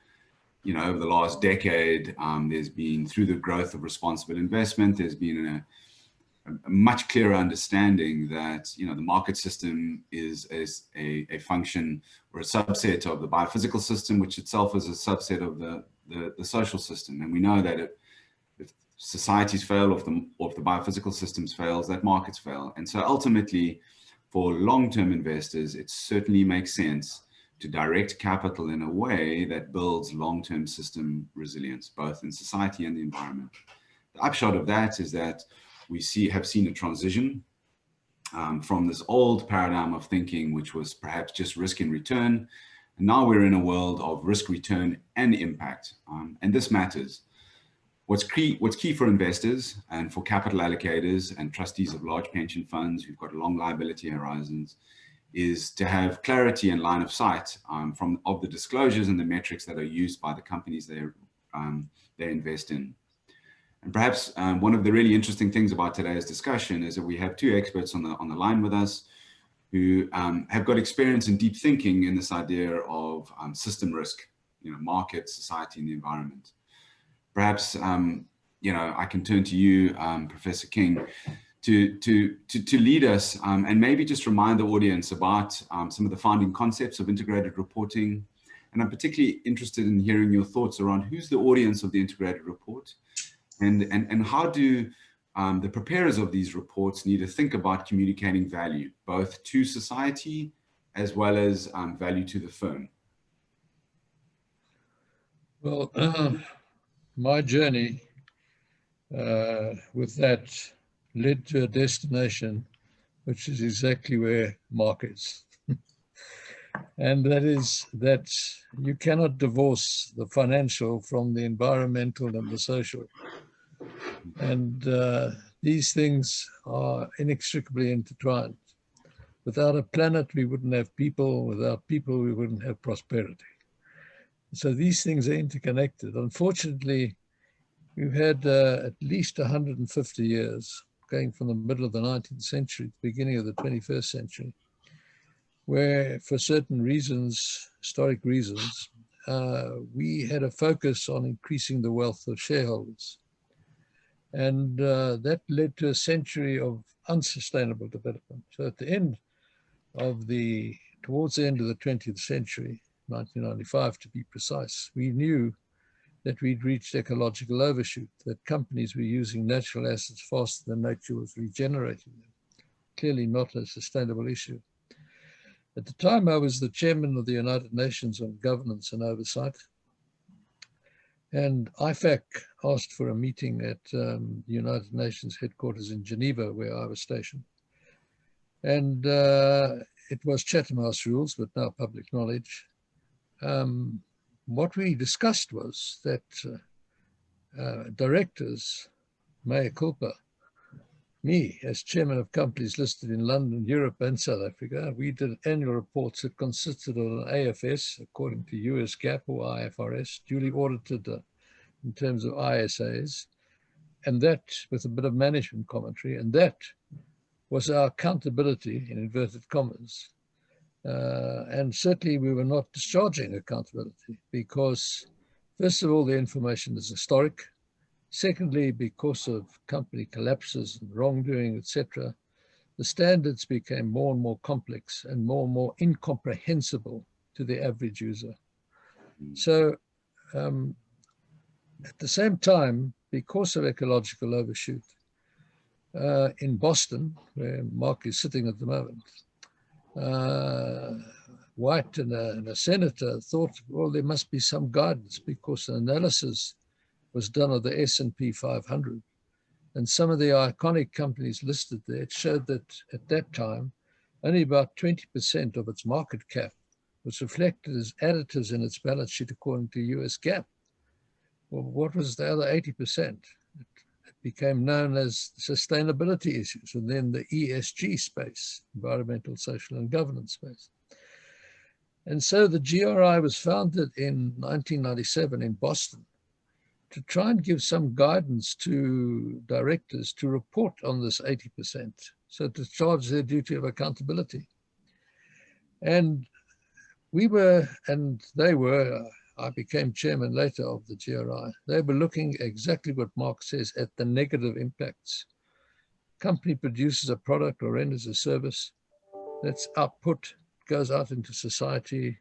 Speaker 7: over the last decade, there's been, through the growth of responsible investment, there's been a much clearer understanding that, the market system is a function or a subset of the biophysical system, which itself is a subset of the social system. And we know that if societies fail, or if the biophysical systems fails, that markets fail. And so ultimately, for long-term investors, it certainly makes sense to direct capital in a way that builds long-term system resilience, both in society and the environment. The upshot of that is that we have seen a transition from this old paradigm of thinking, which was perhaps just risk and return. And now we're in a world of risk, return, and impact. And this matters. What's key for investors and for capital allocators and trustees of large pension funds who've got long liability horizons is to have clarity and line of sight of the disclosures and the metrics that are used by the companies they invest in. And perhaps one of the really interesting things about today's discussion is that we have two experts on the line with us who have got experience in deep thinking in this idea of system risk, market, society, and the environment. Perhaps, I can turn to you, Professor King, to lead us and maybe just remind the audience about some of the founding concepts of integrated reporting. And I'm particularly interested in hearing your thoughts around who's the audience of the integrated report, and how do the preparers of these reports need to think about communicating value, both to society as well as value to the firm.
Speaker 8: Well, my journey with that led to a destination, which is exactly where Mark is. And that is that you cannot divorce the financial from the environmental and the social. And these things are inextricably intertwined. Without a planet, we wouldn't have people. Without people, we wouldn't have prosperity. So these things are interconnected. Unfortunately, we've had at least 150 years, going from the middle of the 19th century to the beginning of the 21st century, where for certain reasons, historic reasons, we had a focus on increasing the wealth of shareholders. And that led to a century of unsustainable development. So at the end of towards the end of the 20th century, 1995 to be precise, we knew that we'd reached ecological overshoot, that companies were using natural assets faster than nature was regenerating them. Clearly not a sustainable issue. At the time, I was the chairman of the United Nations on Governance and Oversight. And IFAC asked for a meeting at the United Nations headquarters in Geneva, where I was stationed. And it was Chatham House rules, but now public knowledge. What we discussed was that directors, mea culpa, me as chairman of companies listed in London, Europe and South Africa, we did annual reports that consisted of an AFS, according to US GAAP or IFRS, duly audited in terms of ISAs, and that with a bit of management commentary, and that was our accountability, in inverted commas. And certainly we were not discharging accountability because, first of all, the information is historic. Secondly, because of company collapses and wrongdoing, etc., the standards became more and more complex and more incomprehensible to the average user. So at the same time, because of ecological overshoot, in Boston, where Mark is sitting at the moment, White and a senator thought, well, there must be some guidance because an analysis was done of the S&P 500. And some of the iconic companies listed there, it showed that at that time, only about 20% of its market cap was reflected as additives in its balance sheet according to US GAAP. Well, what was the other 80%? It became known as sustainability issues, and then the ESG space, environmental, social, and governance space. And so the GRI was founded in 1997 in Boston to try and give some guidance to directors to report on this 80%, so to discharge their duty of accountability. And we were, and they were, I became chairman later of the GRI. They were looking exactly what Mark says at the negative impacts. Company produces a product or renders a service. That's output, goes out into society.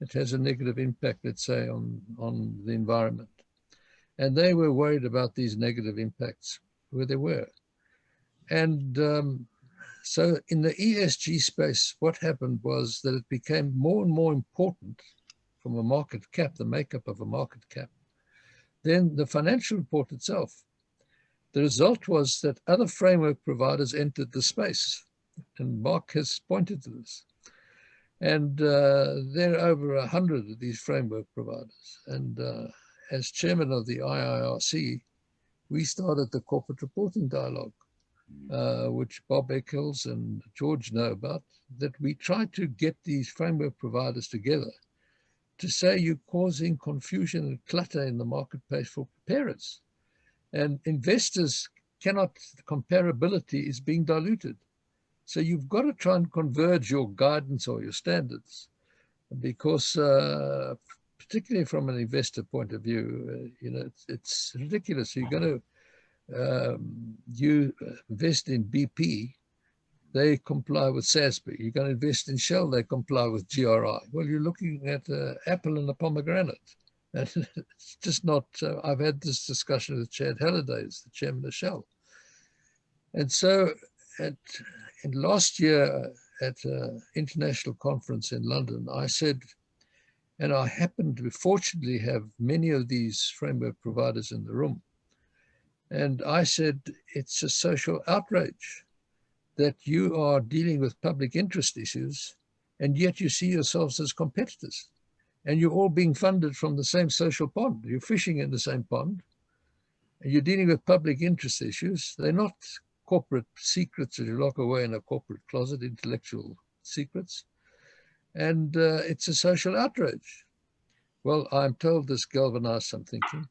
Speaker 8: It has a negative impact, let's say, on the environment. And they were worried about these negative impacts where they were. And so in the ESG space, what happened was that it became more and more important from a market cap, the makeup of a market cap, then the financial report itself. The result was that other framework providers entered the space, and Mark has pointed to this. And there are over 100 of these framework providers. And as chairman of the IIRC, we started the corporate reporting dialogue, which Bob Eccles and George know about, that we tried to get these framework providers together to say you're causing confusion and clutter in the marketplace for preparers. And investors cannot, comparability is being diluted. So you've got to try and converge your guidance or your standards, because particularly from an investor point of view, you know, it's ridiculous. You're going to You invest in BP, they comply with SASB. You're going to invest in Shell, they comply with GRI. Well, you're looking at an apple and a pomegranate. And it's just not, I've had this discussion with Chad Halliday, the chairman of Shell. And so in last year at an international conference in London, I said, and I happened to fortunately have many of these framework providers in the room. And I said, it's a social outrage that you are dealing with public interest issues, and yet you see yourselves as competitors. And you're all being funded from the same social pond. You're fishing in the same pond. And you're dealing with public interest issues. They're not corporate secrets that you lock away in a corporate closet, intellectual secrets. And it's a social outrage. Well, I'm told this galvanized some thinking.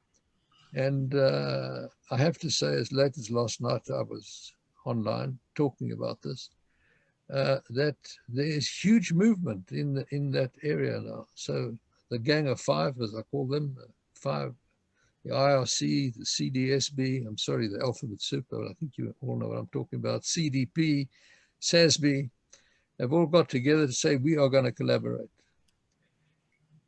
Speaker 8: And I have to say, as late as last night, I was online talking about this, that there is huge movement in that area now. So the Gang of Five, as I call them, five, the IRC, the CDSB, I'm sorry, the alphabet soup, but I think you all know what I'm talking about, CDP, SASB, have all got together to say we are going to collaborate.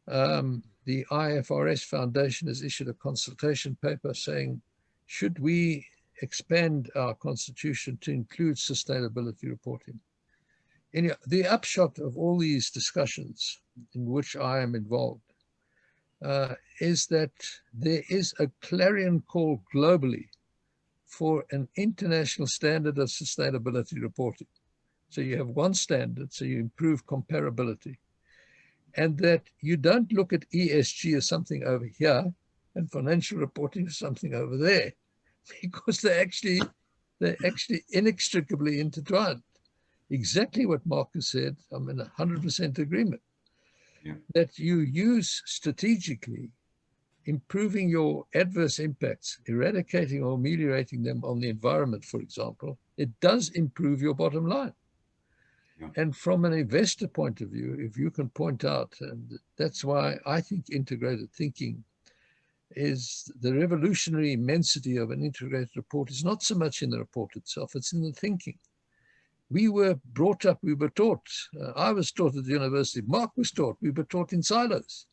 Speaker 8: The IFRS Foundation has issued a consultation paper saying, should we expand our constitution to include sustainability reporting? Anyway, the upshot of all these discussions in which I am involved is that there is a clarion call globally for an international standard of sustainability reporting. So you have one standard, so you improve comparability. And that you don't look at ESG as something over here and financial reporting as something over there, because they're actually inextricably intertwined. Exactly what Mark has said, I'm in 100% agreement. Yeah. That you use strategically improving your adverse impacts, eradicating or ameliorating them on the environment, for example, it does improve your bottom line. Yeah. And from an investor point of view, if you can point out, and that's why I think integrated thinking is the revolutionary immensity of an integrated report is not so much in the report itself, it's in the thinking. We were brought up, we were taught, I was taught at the university, Mark was taught, we were taught in silos.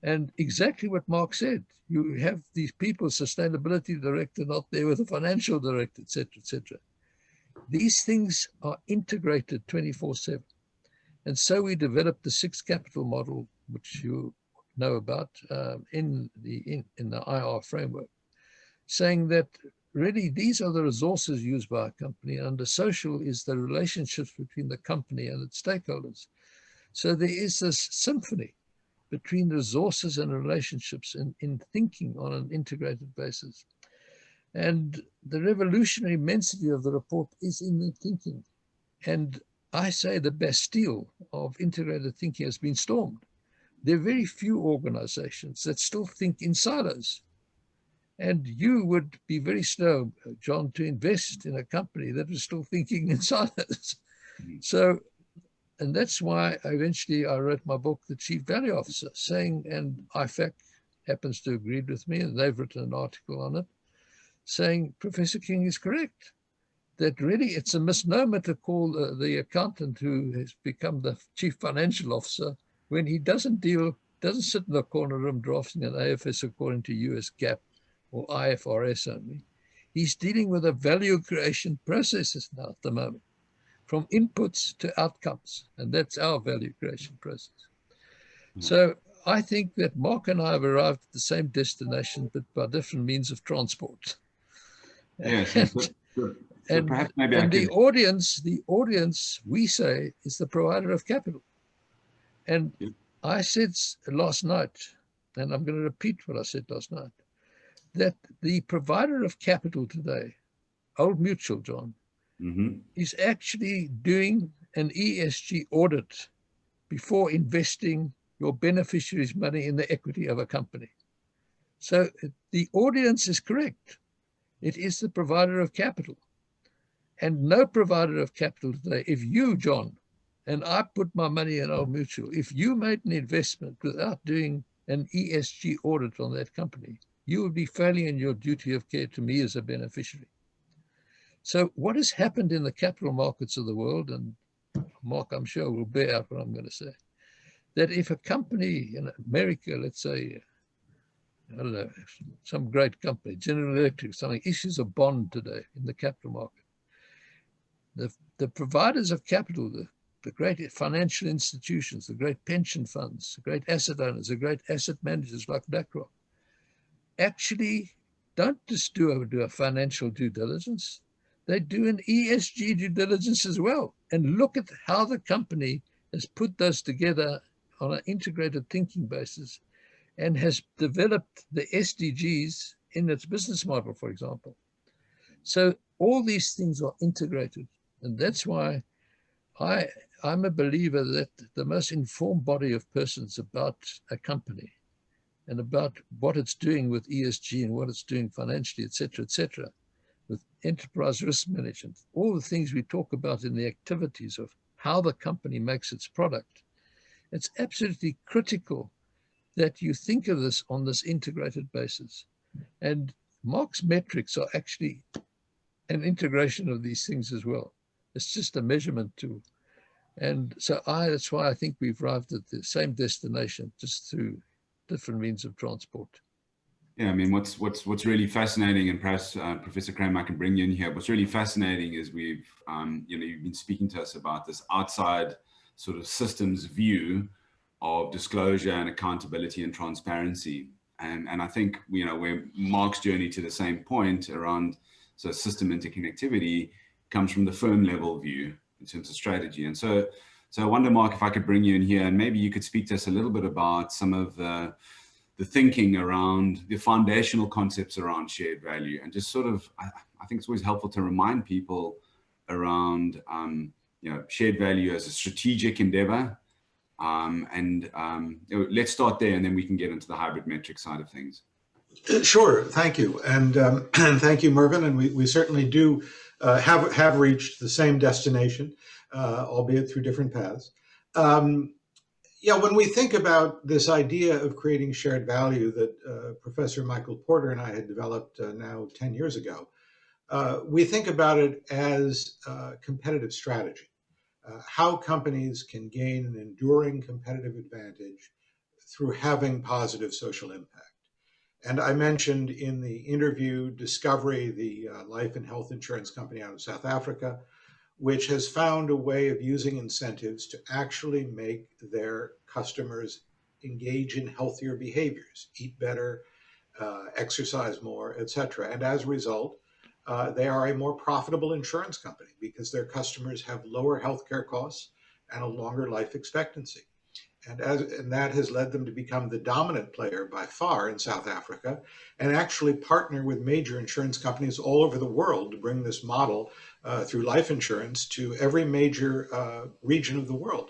Speaker 8: And exactly what Mark said, you have these people, sustainability director, not there with a financial director, et cetera, et cetera. These things are integrated 24/7. And so we developed the 6 capital model, which you know about in the IR framework, saying that really these are the resources used by a company, and the social is the relationships between the company and its stakeholders. So there is this symphony between resources and relationships in thinking on an integrated basis. And the revolutionary immensity of the report is in the thinking. And I say the Bastille of integrated thinking has been stormed. There are very few organizations that still think in silos. And you would be very slow, John, to invest in a company that is still thinking in silos. So, and that's why eventually I wrote my book, The Chief Value Officer, saying, and IFAC happens to agree with me, and they've written an article on it, saying Professor King is correct, that really it's a misnomer to call the accountant who has become the chief financial officer when he doesn't sit in the corner room drafting an AFS according to US GAAP or IFRS only. He's dealing with a value creation processes now at the moment, from inputs to outcomes, and that's our value creation process. So I think that Mark and I have arrived at the same destination, but by different means of transport.
Speaker 7: Yes,
Speaker 8: and the audience, we say, is the provider of capital. And I said last night, and I'm going to repeat what I said last night, that the provider of capital today, Old Mutual, John, is actually doing an ESG audit before investing your beneficiaries' money in the equity of a company. So the audience is correct. It is the provider of capital. And no provider of capital today, if you, John, and I put my money in Old Mutual, if you made an investment without doing an ESG audit on that company, you would be failing in your duty of care to me as a beneficiary. So what has happened in the capital markets of the world, and Mark, I'm sure, will bear out what I'm going to say, that if a company in America, let's say, I don't know, some great company, General Electric, something, issues a bond today in the capital market, the providers of capital, the great financial institutions, the great pension funds, the great asset owners, the great asset managers like BlackRock, actually don't just do a financial due diligence. They do an ESG due diligence as well, and look at how the company has put those together on an integrated thinking basis and has developed the SDGs in its business model, for example. So all these things are integrated. And that's why I'm a believer that the most informed body of persons about a company and about what it's doing with ESG and what it's doing financially, et cetera, with enterprise risk management, all the things we talk about in the activities of how the company makes its product, it's absolutely critical that you think of this on this integrated basis. And Mark's metrics are actually an integration of these things as well. It's just a measurement tool. And so that's why I think we've arrived at the same destination, just through different means of transport.
Speaker 7: Yeah, I mean, what's really fascinating, and perhaps Professor Kramer, I can bring you in here. What's really fascinating is we've, you've been speaking to us about this outside sort of systems view of disclosure and accountability and transparency. And I think, where Mark's journey to the same point around system interconnectivity comes from the firm level view in terms of strategy. And so I wonder, Mark, if I could bring you in here and maybe you could speak to us a little bit about some of the thinking around the foundational concepts around shared value, and just sort of, I think it's always helpful to remind people around, shared value as a strategic endeavor. Let's start there, and then we can get into the hybrid metric side of things.
Speaker 5: Sure, thank you. And thank you, Mervyn. And we certainly do have reached the same destination, albeit through different paths. When we think about this idea of creating shared value that Professor Michael Porter and I had developed now 10 years ago, we think about it as competitive strategy. How companies can gain an enduring competitive advantage through having positive social impact. And I mentioned in the interview Discovery, the life and health insurance company out of South Africa, which has found a way of using incentives to actually make their customers engage in healthier behaviors, eat better, exercise more, etc. And as a result, they are a more profitable insurance company because their customers have lower healthcare costs and a longer life expectancy. And that has led them to become the dominant player by far in South Africa, and actually partner with major insurance companies all over the world to bring this model through life insurance to every major region of the world.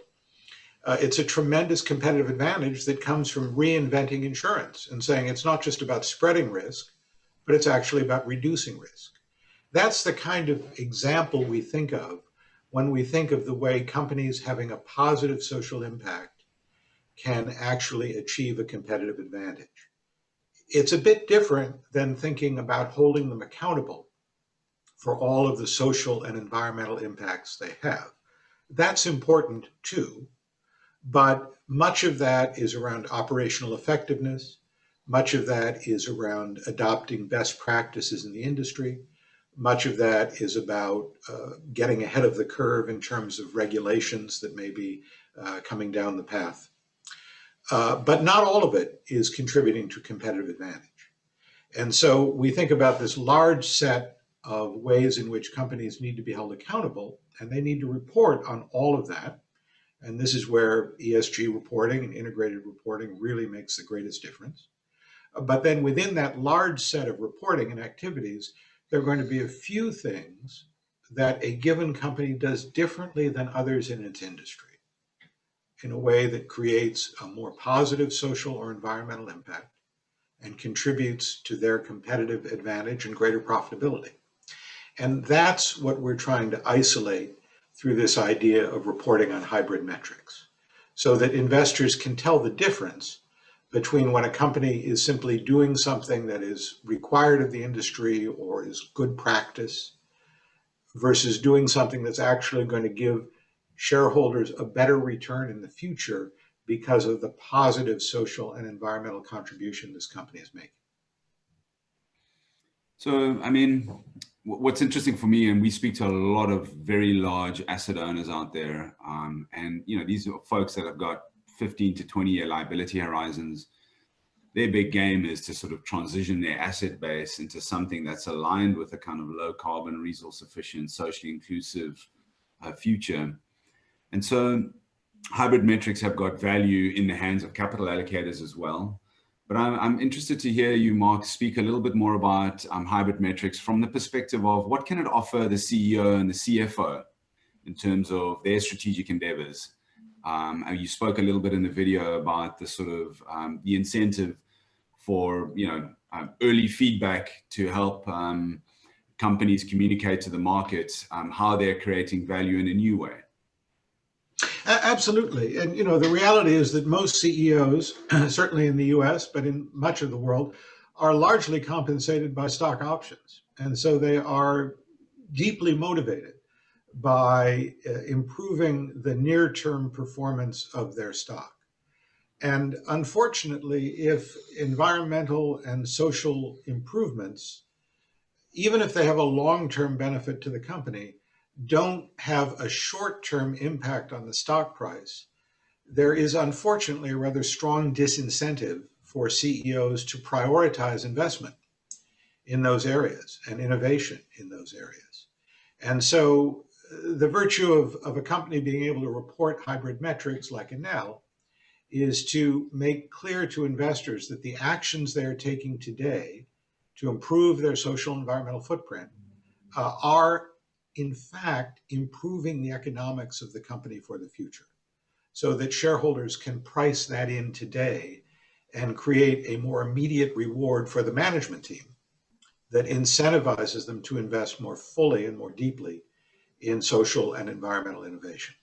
Speaker 5: It's a tremendous competitive advantage that comes from reinventing insurance and saying it's not just about spreading risk, but it's actually about reducing risk. That's the kind of example we think of when we think of the way companies having a positive social impact can actually achieve a competitive advantage. It's a bit different than thinking about holding them accountable for all of the social and environmental impacts they have. That's important too, but much of that is around operational effectiveness. Much of that is around adopting best practices in the industry. Much of that is about getting ahead of the curve in terms of regulations that may be coming down the path. But not all of it is contributing to competitive advantage. And so we think about this large set of ways in which companies need to be held accountable, and they need to report on all of that. And this is where ESG reporting and integrated reporting really makes the greatest difference. But then within that large set of reporting and activities, there are going to be a few things that a given company does differently than others in its industry, in a way that creates a more positive social or environmental impact and contributes to their competitive advantage and greater profitability. And that's what we're trying to isolate through this idea of reporting on hybrid metrics, so that investors can tell the difference between when a company is simply doing something that is required of the industry or is good practice versus doing something that's actually going to give shareholders a better return in the future because of the positive social and environmental contribution this company is making.
Speaker 7: So, I mean, what's interesting for me, and we speak to a lot of very large asset owners out there, and you know, these are folks that have got 15 to 20-year liability horizons. Their big game is to sort of transition their asset base into something that's aligned with a kind of low carbon, resource efficient, socially inclusive future. And so hybrid metrics have got value in the hands of capital allocators as well. But I'm interested to hear you, Mark, speak a little bit more about hybrid metrics from the perspective of what can it offer the CEO and the CFO in terms of their strategic endeavors. You spoke a little bit in the video about the sort of the incentive for, you know, early feedback to help companies communicate to the market how they're creating value in a new way.
Speaker 5: Absolutely. And, you know, the reality is that most CEOs, certainly in the US, but in much of the world, are largely compensated by stock options. And so they are deeply motivated by improving the near-term performance of their stock. And unfortunately, if environmental and social improvements, even if they have a long-term benefit to the company, don't have a short-term impact on the stock price, there is unfortunately a rather strong disincentive for CEOs to prioritize investment in those areas and innovation in those areas. And so the virtue of a company being able to report hybrid metrics like Enel is to make clear to investors that the actions they are taking today to improve their social and environmental footprint are in fact improving the economics of the company for the future, so that shareholders can price that in today and create a more immediate reward for the management team that incentivizes them to invest more fully and more deeply in social and environmental innovation.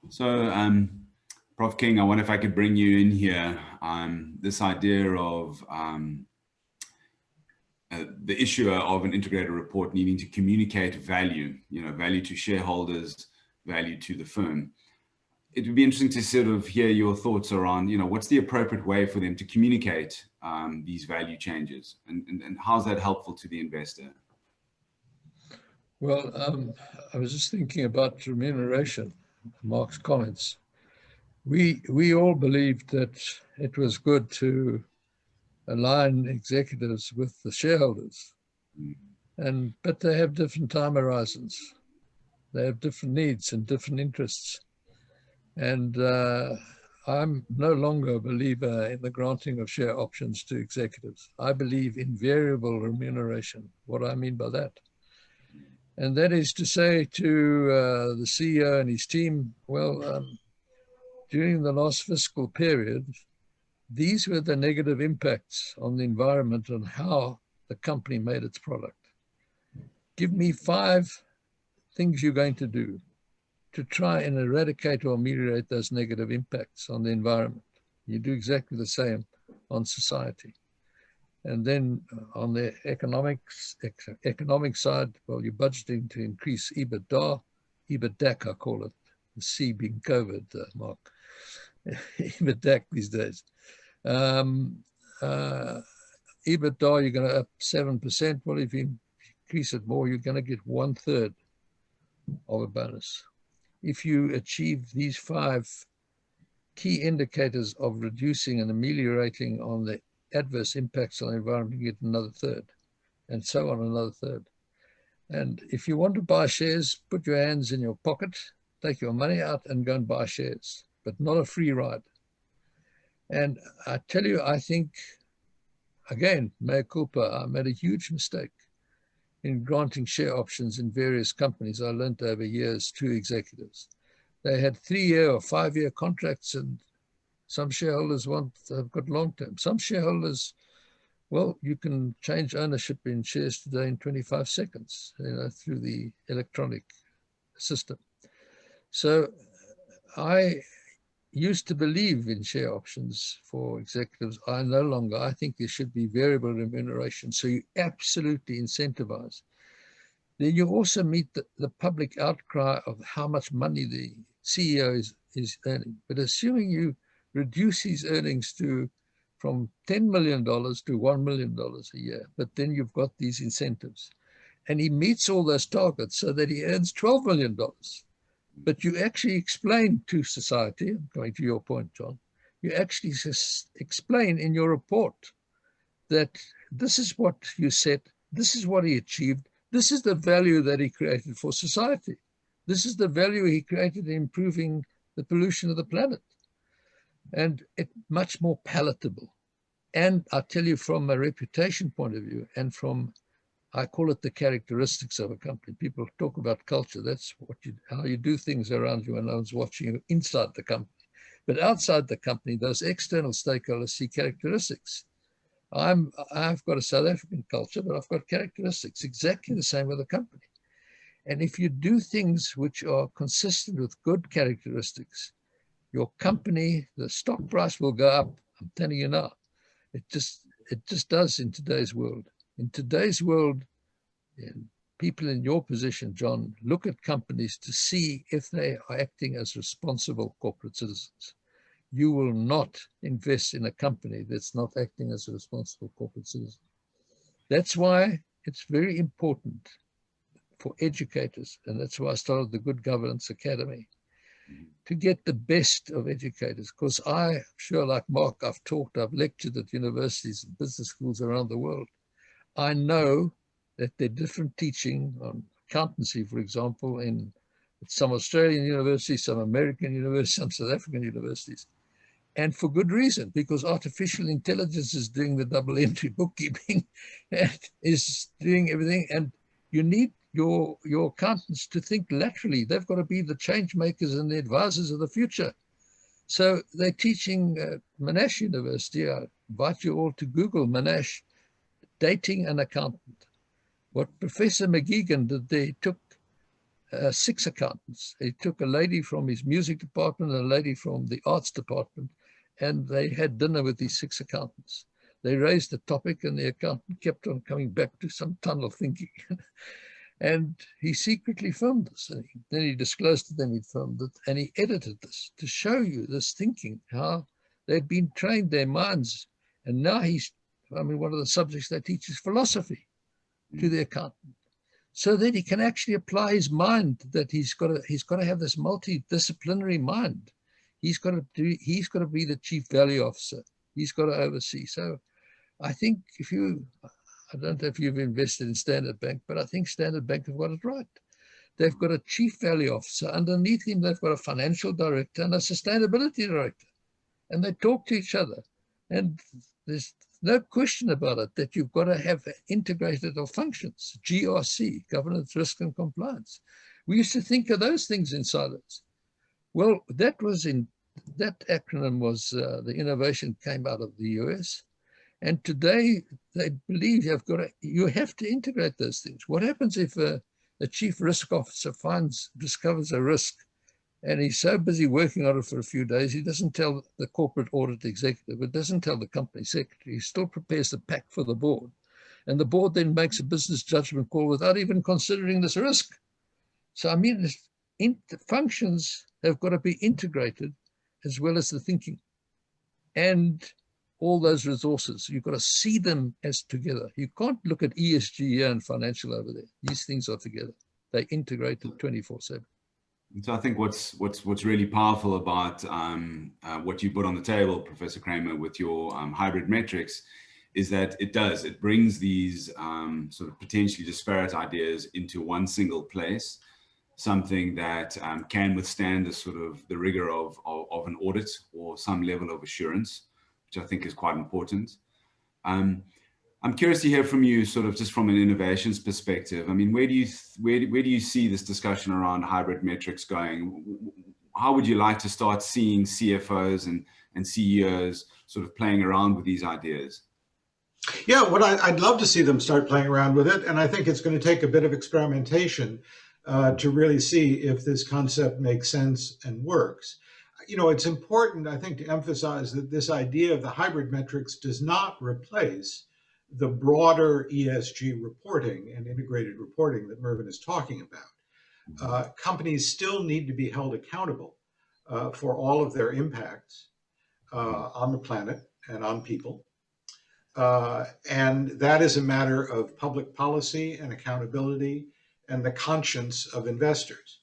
Speaker 7: So, Prof. King, I wonder if I could bring you in here. This idea of the issue of an integrated report needing to communicate value, you know, value to shareholders, value to the firm. It would be interesting to sort of hear your thoughts around, you know, what's the appropriate way for them to communicate these value changes, and how's that helpful to the investor?
Speaker 8: Well, I was just thinking about remuneration, Mark's comments. We all believed that it was good to align executives with the shareholders, but they have different time horizons. They have different needs and different interests. And I'm no longer a believer in the granting of share options to executives. I believe in variable remuneration. What do I mean by that? And that is to say to the CEO and his team, well, during the last fiscal period, these were the negative impacts on the environment and how the company made its product. Give me 5 things you're going to do to try and eradicate or ameliorate those negative impacts on the environment. You do exactly the same on society. And then on the economic side, well, you're budgeting to increase EBITDA, EBITDA I call it, the C being COVID, Mark. EBITDA these days. EBITDA, you're going to up 7%. Well, if you increase it more, you're going to get 1/3 of a bonus. If you achieve these 5 key indicators of reducing and ameliorating on the adverse impacts on the environment, you get another 1/3, and so on, another 1/3. And if you want to buy shares, put your hands in your pocket, take your money out and go and buy shares, but not a free ride. And I tell you, I think, again, mea culpa, I made a huge mistake in granting share options in various companies. I learned over years to executives. They had 3-year or 5-year contracts, and some shareholders have got long-term. Some shareholders, well, you can change ownership in shares today in 25 seconds, you know, through the electronic system. So I used to believe in share options for executives. I no longer. I think there should be variable remuneration, so you absolutely incentivize. Then you also meet the public outcry of how much money the CEO is earning. But assuming you reduce his earnings from $10 million to $1 million a year, but then you've got these incentives, and he meets all those targets so that he earns $12 million. But you actually explain to society, going to your point, John, you actually explain in your report that this is what you said, this is what he achieved, this is the value that he created for society. This is the value he created in improving the pollution of the planet. And it's much more palatable. And I tell you, from a reputation point of view, and from, I call it the characteristics of a company. People talk about culture. That's how you do things around you when no one's watching you inside the company. But outside the company, those external stakeholders see characteristics. I've got a South African culture, but I've got characteristics exactly the same with a company. And if you do things which are consistent with good characteristics, your company, the stock price will go up. I'm telling you now, it just does in today's world. In today's world, people in your position, John, look at companies to see if they are acting as responsible corporate citizens. You will not invest in a company that's not acting as a responsible corporate citizen. That's why it's very important for educators, and that's why I started the Good Governance Academy, to get the best of educators. Because I'm sure, like Mark, I've lectured at universities and business schools around the world. I know that they're different teaching on accountancy, for example, in some Australian universities, some American universities, some South African universities. And for good reason, because artificial intelligence is doing the double entry bookkeeping and is doing everything. And you need your accountants to think laterally. They've got to be the change makers and the advisors of the future. So they're teaching Monash University. I invite you all to Google Monash, dating an accountant. What Professor McGeegan did there, he took 6 accountants. He took a lady from his music department and a lady from the arts department, and they had dinner with these 6 accountants. They raised the topic, and the accountant kept on coming back to some tunnel thinking. And he secretly filmed this. And then he disclosed to them he'd filmed it, and he edited this to show you this thinking, how they'd been trained, their minds. And now one of the subjects they teach is philosophy to the accountant, so that he can actually apply his mind, that he's got to have this multidisciplinary mind. He's got to be the chief value officer. He's got to oversee. So I think I don't know if you've invested in Standard Bank, but I think Standard Bank have got it right. They've got a chief value officer. Underneath him, they've got a financial director and a sustainability director. And they talk to each other. And there's no question about it that you've got to have integrated functions, GRC, governance, risk, and compliance. We used to think of those things in silos. Well, that acronym was the innovation came out of the US. And today they believe you have to integrate those things. What happens if a chief risk officer discovers a risk, and he's so busy working on it for a few days, he doesn't tell the corporate audit executive, it doesn't tell the company secretary, he still prepares the pack for the board. And the board then makes a business judgment call without even considering this risk. So, the functions have got to be integrated as well as the thinking. And all those resources, you've got to see them as together. You can't look at ESG here and financial over there. These things are together. They integrated 24/7.
Speaker 7: So I think what's really powerful about what you put on the table, Professor Kramer, with your hybrid metrics, is that it brings these sort of potentially disparate ideas into one single place, something that can withstand the rigor of an audit or some level of assurance, which I think is quite important. I'm curious to hear from you, sort of just from an innovations perspective. Where do you see this discussion around hybrid metrics going? How would you like to start seeing CFOs and CEOs sort of playing around with these ideas?
Speaker 5: Yeah, I'd love to see them start playing around with it, and I think it's going to take a bit of experimentation to really see if this concept makes sense and works. you know, it's important, I think, to emphasize that this idea of the hybrid metrics does not replace the broader ESG reporting and integrated reporting that Mervyn is talking about. Companies still need to be held accountable for all of their impacts on the planet and on people. And that is a matter of public policy and accountability and the conscience of investors.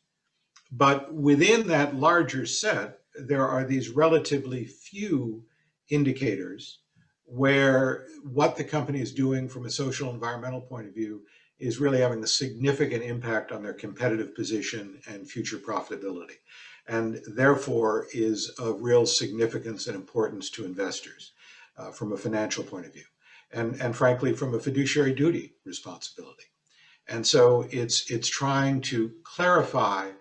Speaker 5: But within that larger set, there are these relatively few indicators where what the company is doing from a social environmental point of view is really having a significant impact on their competitive position and future profitability, and therefore is of real significance and importance to investors from a financial point of view, and frankly, from a fiduciary duty responsibility. And so it's trying to clarify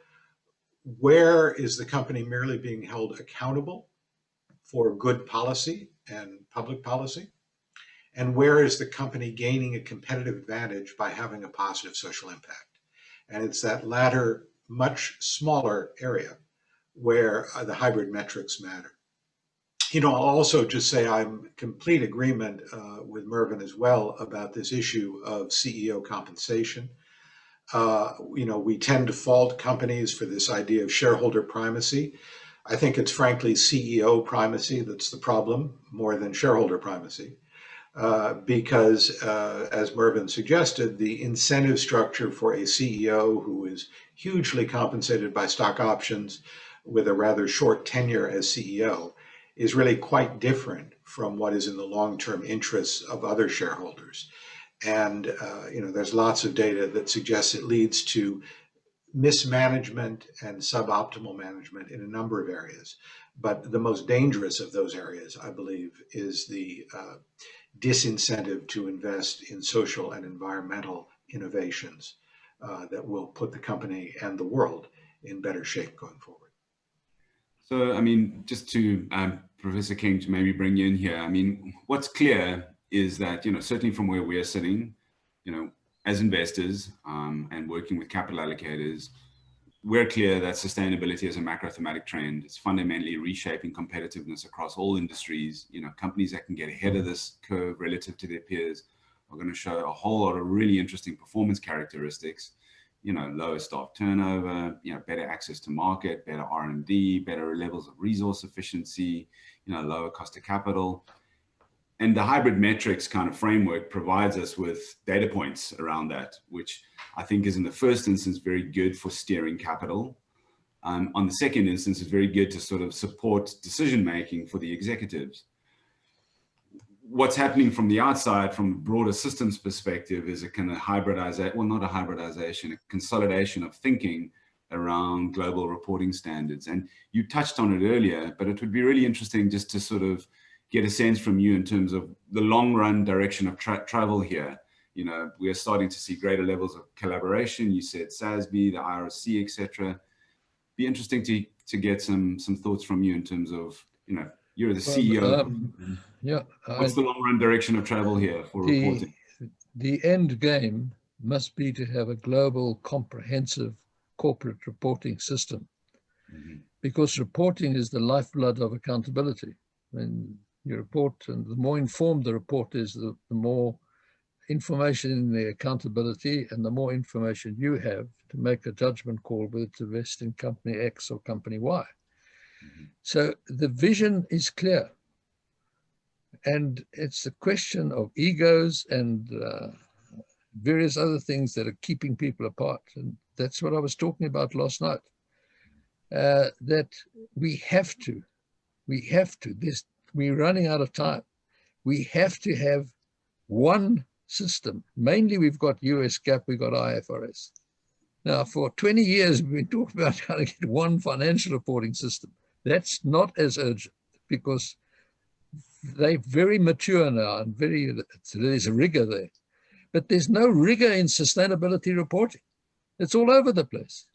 Speaker 5: where is the company merely being held accountable for good policy and public policy, and where is the company gaining a competitive advantage by having a positive social impact. And it's that latter, much smaller area where the hybrid metrics matter. You know, I'll also just say I'm in complete agreement with Mervyn as well about this issue of CEO compensation. You know, we tend to fault companies for this idea of shareholder primacy. I think it's frankly CEO primacy that's the problem more than shareholder primacy, because as Mervyn suggested, the incentive structure for a CEO who is hugely compensated by stock options with a rather short tenure as CEO is really quite different from what is in the long-term interests of other shareholders. And you know, there's lots of data that suggests it leads to mismanagement and suboptimal management in a number of areas. But the most dangerous of those areas, I believe, is the disincentive to invest in social and environmental innovations that will put the company and the world in better shape going forward.
Speaker 7: So, I mean, just to Professor King, to maybe bring you in here, I mean, what's clear is that, you know, certainly from where we're sitting, you know, as investors and working with capital allocators, we're clear that sustainability is a macro thematic trend. It's fundamentally reshaping competitiveness across all industries. You know, companies that can get ahead of this curve relative to their peers are going to show a whole lot of really interesting performance characteristics. You know, lower staff turnover, you know, better access to market, better R&D, better levels of resource efficiency, you know, lower cost of capital. And the hybrid metrics kind of framework provides us with data points around that, which I think is in the first instance very good for steering capital. On the second instance, it's very good to sort of support decision-making for the executives. What's happening from the outside, from a broader systems perspective, is a kind of hybridization, well, not a hybridization, a consolidation of thinking around global reporting standards. And you touched on it earlier, but it would be really interesting just to sort of get a sense from you in terms of the long run direction of travel here. You know, we are starting to see greater levels of collaboration. You said SASB, the IRC, etc. Be interesting to get some thoughts from you in terms of, you know, you're the CEO.
Speaker 8: Yeah.
Speaker 7: What's the long run direction of travel here for reporting?
Speaker 8: The end game must be to have a global comprehensive corporate reporting system, because reporting is the lifeblood of accountability. When you report, and the more informed the report is, the more information in the accountability and the more information you have to make a judgment call whether to invest in company X or company Y. So the vision is clear. And it's a question of egos and various other things that are keeping people apart. And that's what I was talking about last night, that we have to, we're running out of time. We have to have one system. Mainly we've got US GAAP, we've got IFRS. Now, for 20 years, we've been talking about how to get one financial reporting system. That's not as urgent because they're very mature now and there's a rigor there. But there's no rigor in sustainability reporting. It's all over the place.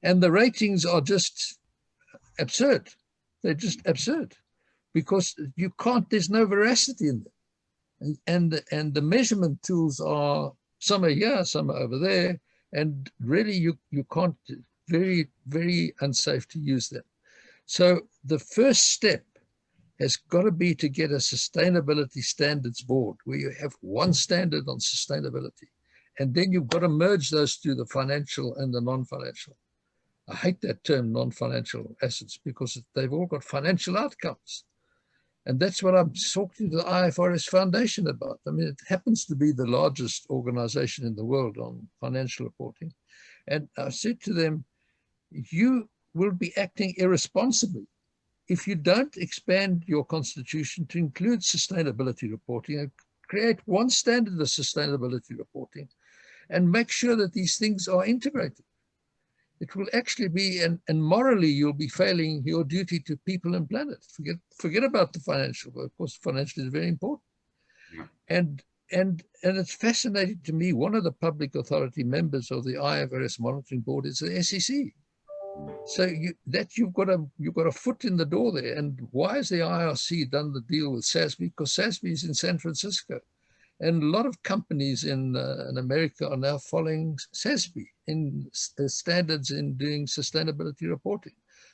Speaker 8: And the ratings are just absurd. They're just absurd because you can't, there's no veracity in them. And the measurement tools are, some are here, some are over there. And really you can't, very, very unsafe to use them. So the first step has got to be to get a sustainability standards board where you have one standard on sustainability. And then you've got to merge those two, the financial and the non-financial. I hate that term, non-financial assets, because they've all got financial outcomes. And that's what I'm talking to the IFRS Foundation about. I mean, it happens to be the largest organization in the world on financial reporting. And I said to them, you will be acting irresponsibly if you don't expand your constitution to include sustainability reporting and create one standard of sustainability reporting and make sure that these things are integrated. It will actually be, and morally, you'll be failing your duty to people and planet. Forget about the financial. Of course, financial is very important.
Speaker 7: Yeah.
Speaker 8: And it's fascinating to me. One of the public authority members of the IFRS monitoring board is the SEC. So you've got a foot in the door there. And why has the IRC done the deal with SASB? Because SASB is in San Francisco. And a lot of companies in America are now following SASB in standards in doing sustainability reporting.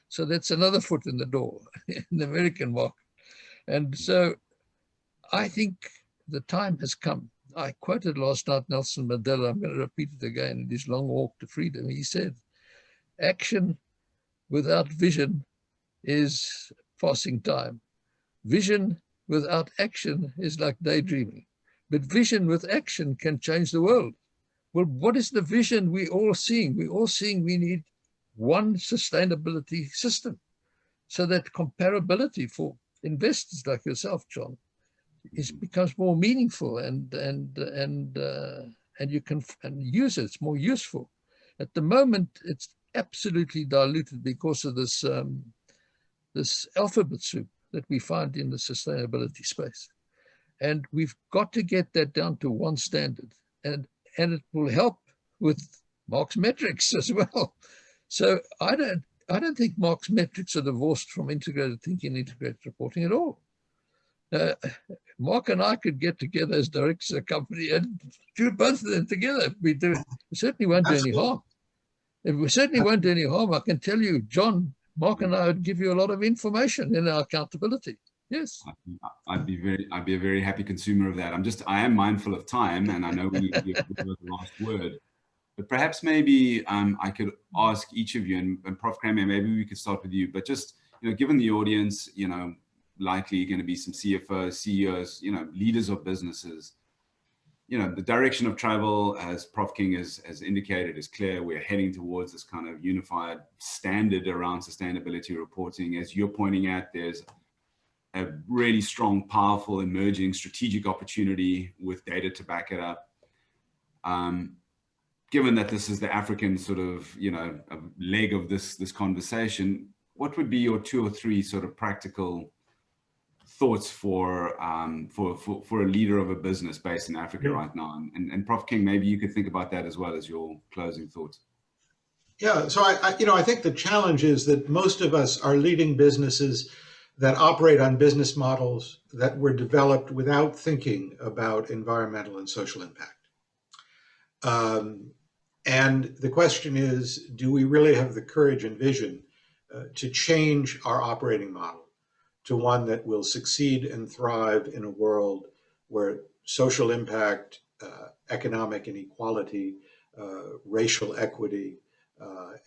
Speaker 8: So that's another foot in the door in the American market. And so I think the time has come. I quoted last night Nelson Mandela. I'm going to repeat it again in his long walk to freedom. He said, action without vision is passing time. Vision without action is like daydreaming. But vision with action can change the world. Well, what is the vision we all seeing? We're all seeing we need one sustainability system so that comparability for investors like yourself, John, becomes more meaningful and you can use it. It's more useful. At the moment, it's absolutely diluted because of this this alphabet soup that we find in the sustainability space. And we've got to get that down to one standard, and it will help with Mark's metrics as well. So I don't think Mark's metrics are divorced from integrated thinking, integrated reporting at all. Mark and I could get together as directors of a company and do both of them together. We certainly won't do any harm. We certainly won't do any harm. I can tell you, John, Mark and I would give you a lot of information in our accountability. Yes,
Speaker 7: I'd be a very happy consumer of that. I am mindful of time, and I know we need to give the last word. But perhaps maybe I could ask each of you, and Prof. Kramer, maybe we could start with you. But just given the audience, likely going to be some CFOs, CEOs, leaders of businesses. The direction of travel, as Prof. King has indicated, is clear. We're heading towards this kind of unified standard around sustainability reporting. As you're pointing out, there's a really strong, powerful, emerging strategic opportunity with data to back it up. Given that this is the African sort of, leg of this conversation, what would be your 2 or 3 sort of practical thoughts for a leader of a business based in Africa right now? And Prof. King, maybe you could think about that as well as your closing thoughts.
Speaker 5: Yeah, so I think the challenge is that most of us are leading businesses that operate on business models that were developed without thinking about environmental and social impact. And the question is, do we really have the courage and vision to change our operating model to one that will succeed and thrive in a world where social impact, economic inequality, racial equity,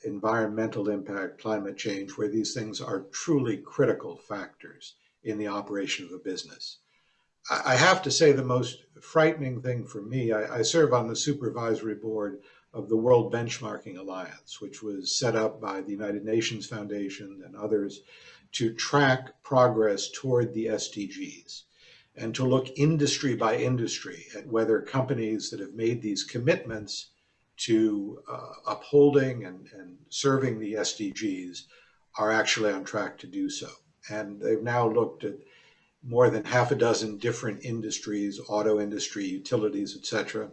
Speaker 5: environmental impact, climate change, where these things are truly critical factors in the operation of a business. I have to say the most frightening thing for me, I serve on the supervisory board of the World Benchmarking Alliance, which was set up by the United Nations Foundation and others to track progress toward the SDGs and to look industry by industry at whether companies that have made these commitments to upholding and serving the SDGs are actually on track to do so. And they've now looked at more than half a dozen different industries, auto industry, utilities, etc.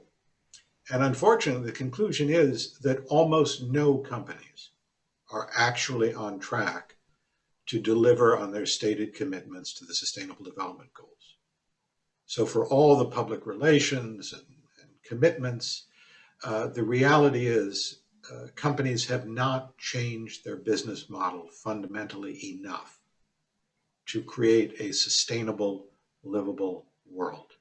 Speaker 5: And unfortunately, the conclusion is that almost no companies are actually on track to deliver on their stated commitments to the Sustainable Development Goals. So for all the public relations and commitments, the reality is companies have not changed their business model fundamentally enough to create a sustainable, livable world.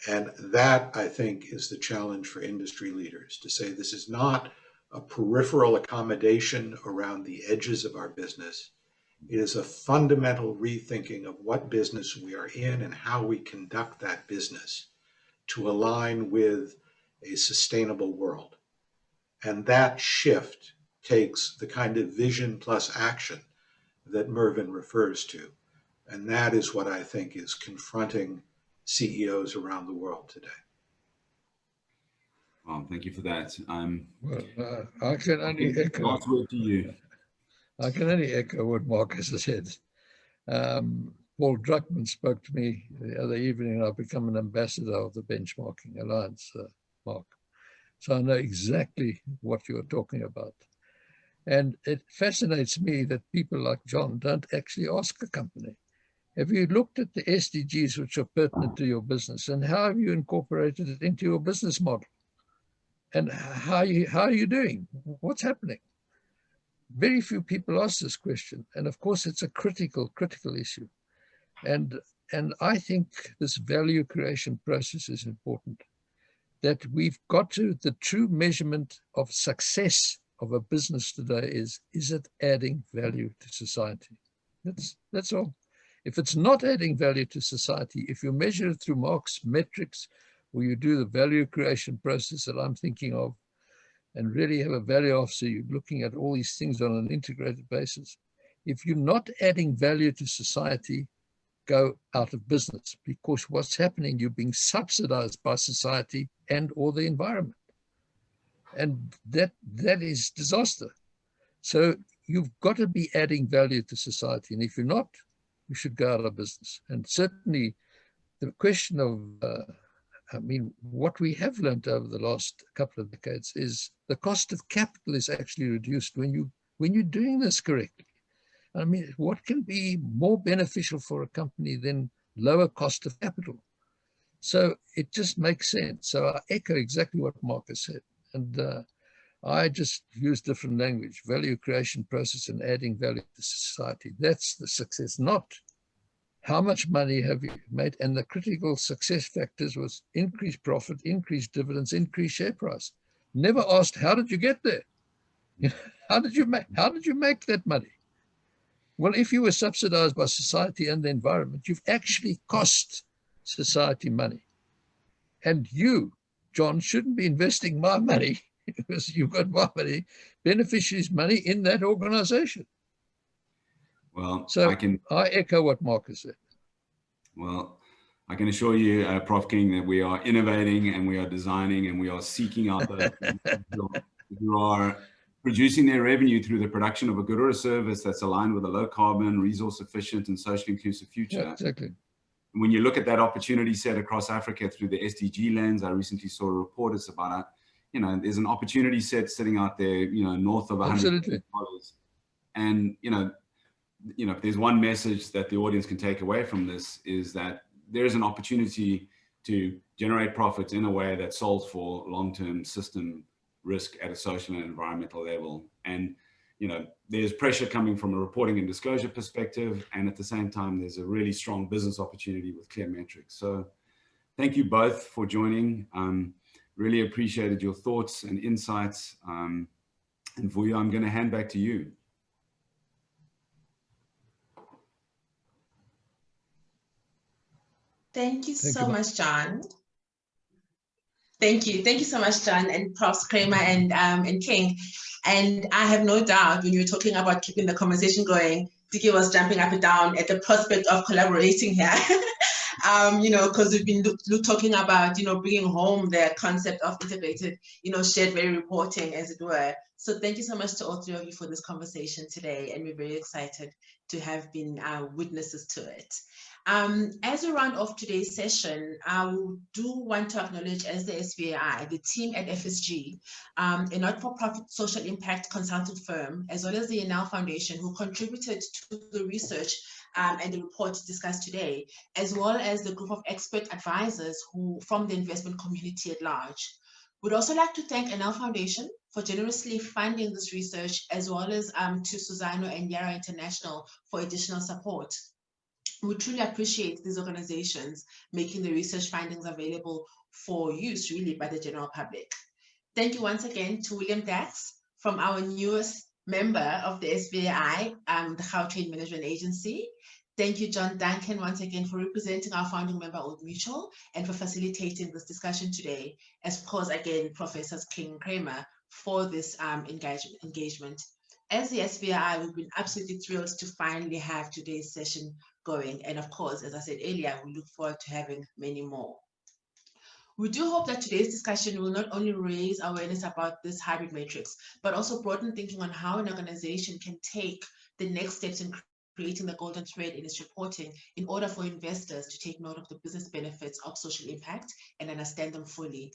Speaker 5: And that, I think, is the challenge for industry leaders, to say this is not a peripheral accommodation around the edges of our business. It is a fundamental rethinking of what business we are in and how we conduct that business to align with a sustainable world. And that shift takes the kind of vision plus action that Mervyn refers to. And that is what I think is confronting CEOs around the world today.
Speaker 7: Well, thank you for that.
Speaker 8: Well, I can only echo.
Speaker 7: Last word to you.
Speaker 8: I can only echo what Marcus has said. Paul Druckmann spoke to me the other evening, and I've become an ambassador of the Benchmarking Alliance, Mark. So I know exactly what you're talking about. And it fascinates me that people like John don't actually ask a company, have you looked at the SDGs which are pertinent to your business, and how have you incorporated it into your business model? And how are you doing? What's happening? Very few people ask this question. And of course, it's a critical issue. And I think this value creation process is important, that we've got to, the true measurement of success of a business today is it adding value to society? That's all. If it's not adding value to society, if you measure it through Mark's metrics, or you do the value creation process that I'm thinking of, and really have a value officer, you're looking at all these things on an integrated basis. If you're not adding value to society, go out of business, because what's happening, you're being subsidized by society and or the environment. And that is disaster. So you've got to be adding value to society. And if you're not, you should go out of business. And certainly the question of, what we have learned over the last couple of decades is the cost of capital is actually reduced when you're doing this correctly. I mean, what can be more beneficial for a company than lower cost of capital? So it just makes sense. So I echo exactly what Marcus said. And I just use different language, value creation process and adding value to society. That's the success, not how much money have you made. And the critical success factors was increased profit, increased dividends, increased share price. Never asked, how did you get there? How did you make that money? Well, if you were subsidized by society and the environment, you've actually cost society money. And you, John, shouldn't be investing my money because you've got my money, beneficiaries' money in that organization.
Speaker 7: Well,
Speaker 8: so I echo what Marcus said.
Speaker 7: Well, I can assure you, Prof. King, that we are innovating and we are designing and we are seeking out those who are producing their revenue through the production of a good or a service that's aligned with a low carbon, resource efficient and socially inclusive future.
Speaker 8: Yeah, exactly.
Speaker 7: When you look at that opportunity set across Africa through the SDG lens, I recently saw a report. It's about, there's an opportunity set sitting out there, north of $100 billion. And, if there's one message that the audience can take away from this is that there's an opportunity to generate profits in a way that solves for long-term system risk at a social and environmental level. And, there's pressure coming from a reporting and disclosure perspective. And at the same time, there's a really strong business opportunity with clear metrics. So thank you both for joining. Really appreciated your thoughts and insights. And Vuyo, I'm going to hand back to you.
Speaker 3: Thank you so much, John. Thank you so much, John, and Profs Kramer and King. And I have no doubt when you were talking about keeping the conversation going, Tiekie was jumping up and down at the prospect of collaborating here. Because we've been talking about, bringing home the concept of integrated, shared value reporting, as it were. So thank you so much to all three of you for this conversation today. And we're very excited to have been witnesses to it. As we round off today's session, I do want to acknowledge, as the SVAI, the team at FSG, a not-for-profit social impact consulting firm, as well as the Enel Foundation, who contributed to the research and the report discussed today, as well as the group of expert advisors who from the investment community at large. We'd also like to thank NL Foundation for generously funding this research, as well as to Susano and Yara International for additional support. We truly appreciate these organizations making the research findings available for use really by the general public. Thank you once again to William Dachs, from our newest member of the SVAI, the Gautrain Management Agency. Thank you, John Duncan, once again for representing our founding member, Old Mutual, and for facilitating this discussion today. As of course, again, Professors King and Kramer for this engagement. As the SVAI, we've been absolutely thrilled to finally have today's session going. And of course, as I said earlier, we look forward to having many more. We do hope that today's discussion will not only raise awareness about this hybrid matrix, but also broaden thinking on how an organization can take the next steps in creating the golden thread in its reporting in order for investors to take note of the business benefits of social impact and understand them fully.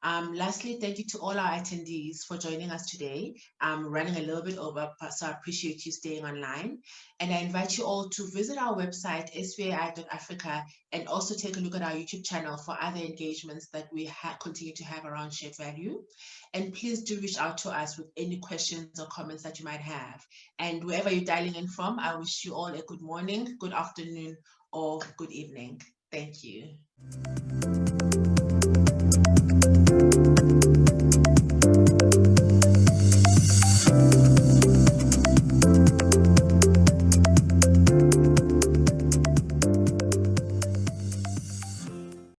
Speaker 3: Lastly, thank you to all our attendees for joining us today. I'm running a little bit over, so I appreciate you staying online. And I invite you all to visit our website, svai.africa, and also take a look at our YouTube channel for other engagements that we continue to have around shared value. And please do reach out to us with any questions or comments that you might have. And wherever you're dialing in from, I wish you all a good morning, good afternoon, or good evening. Thank you.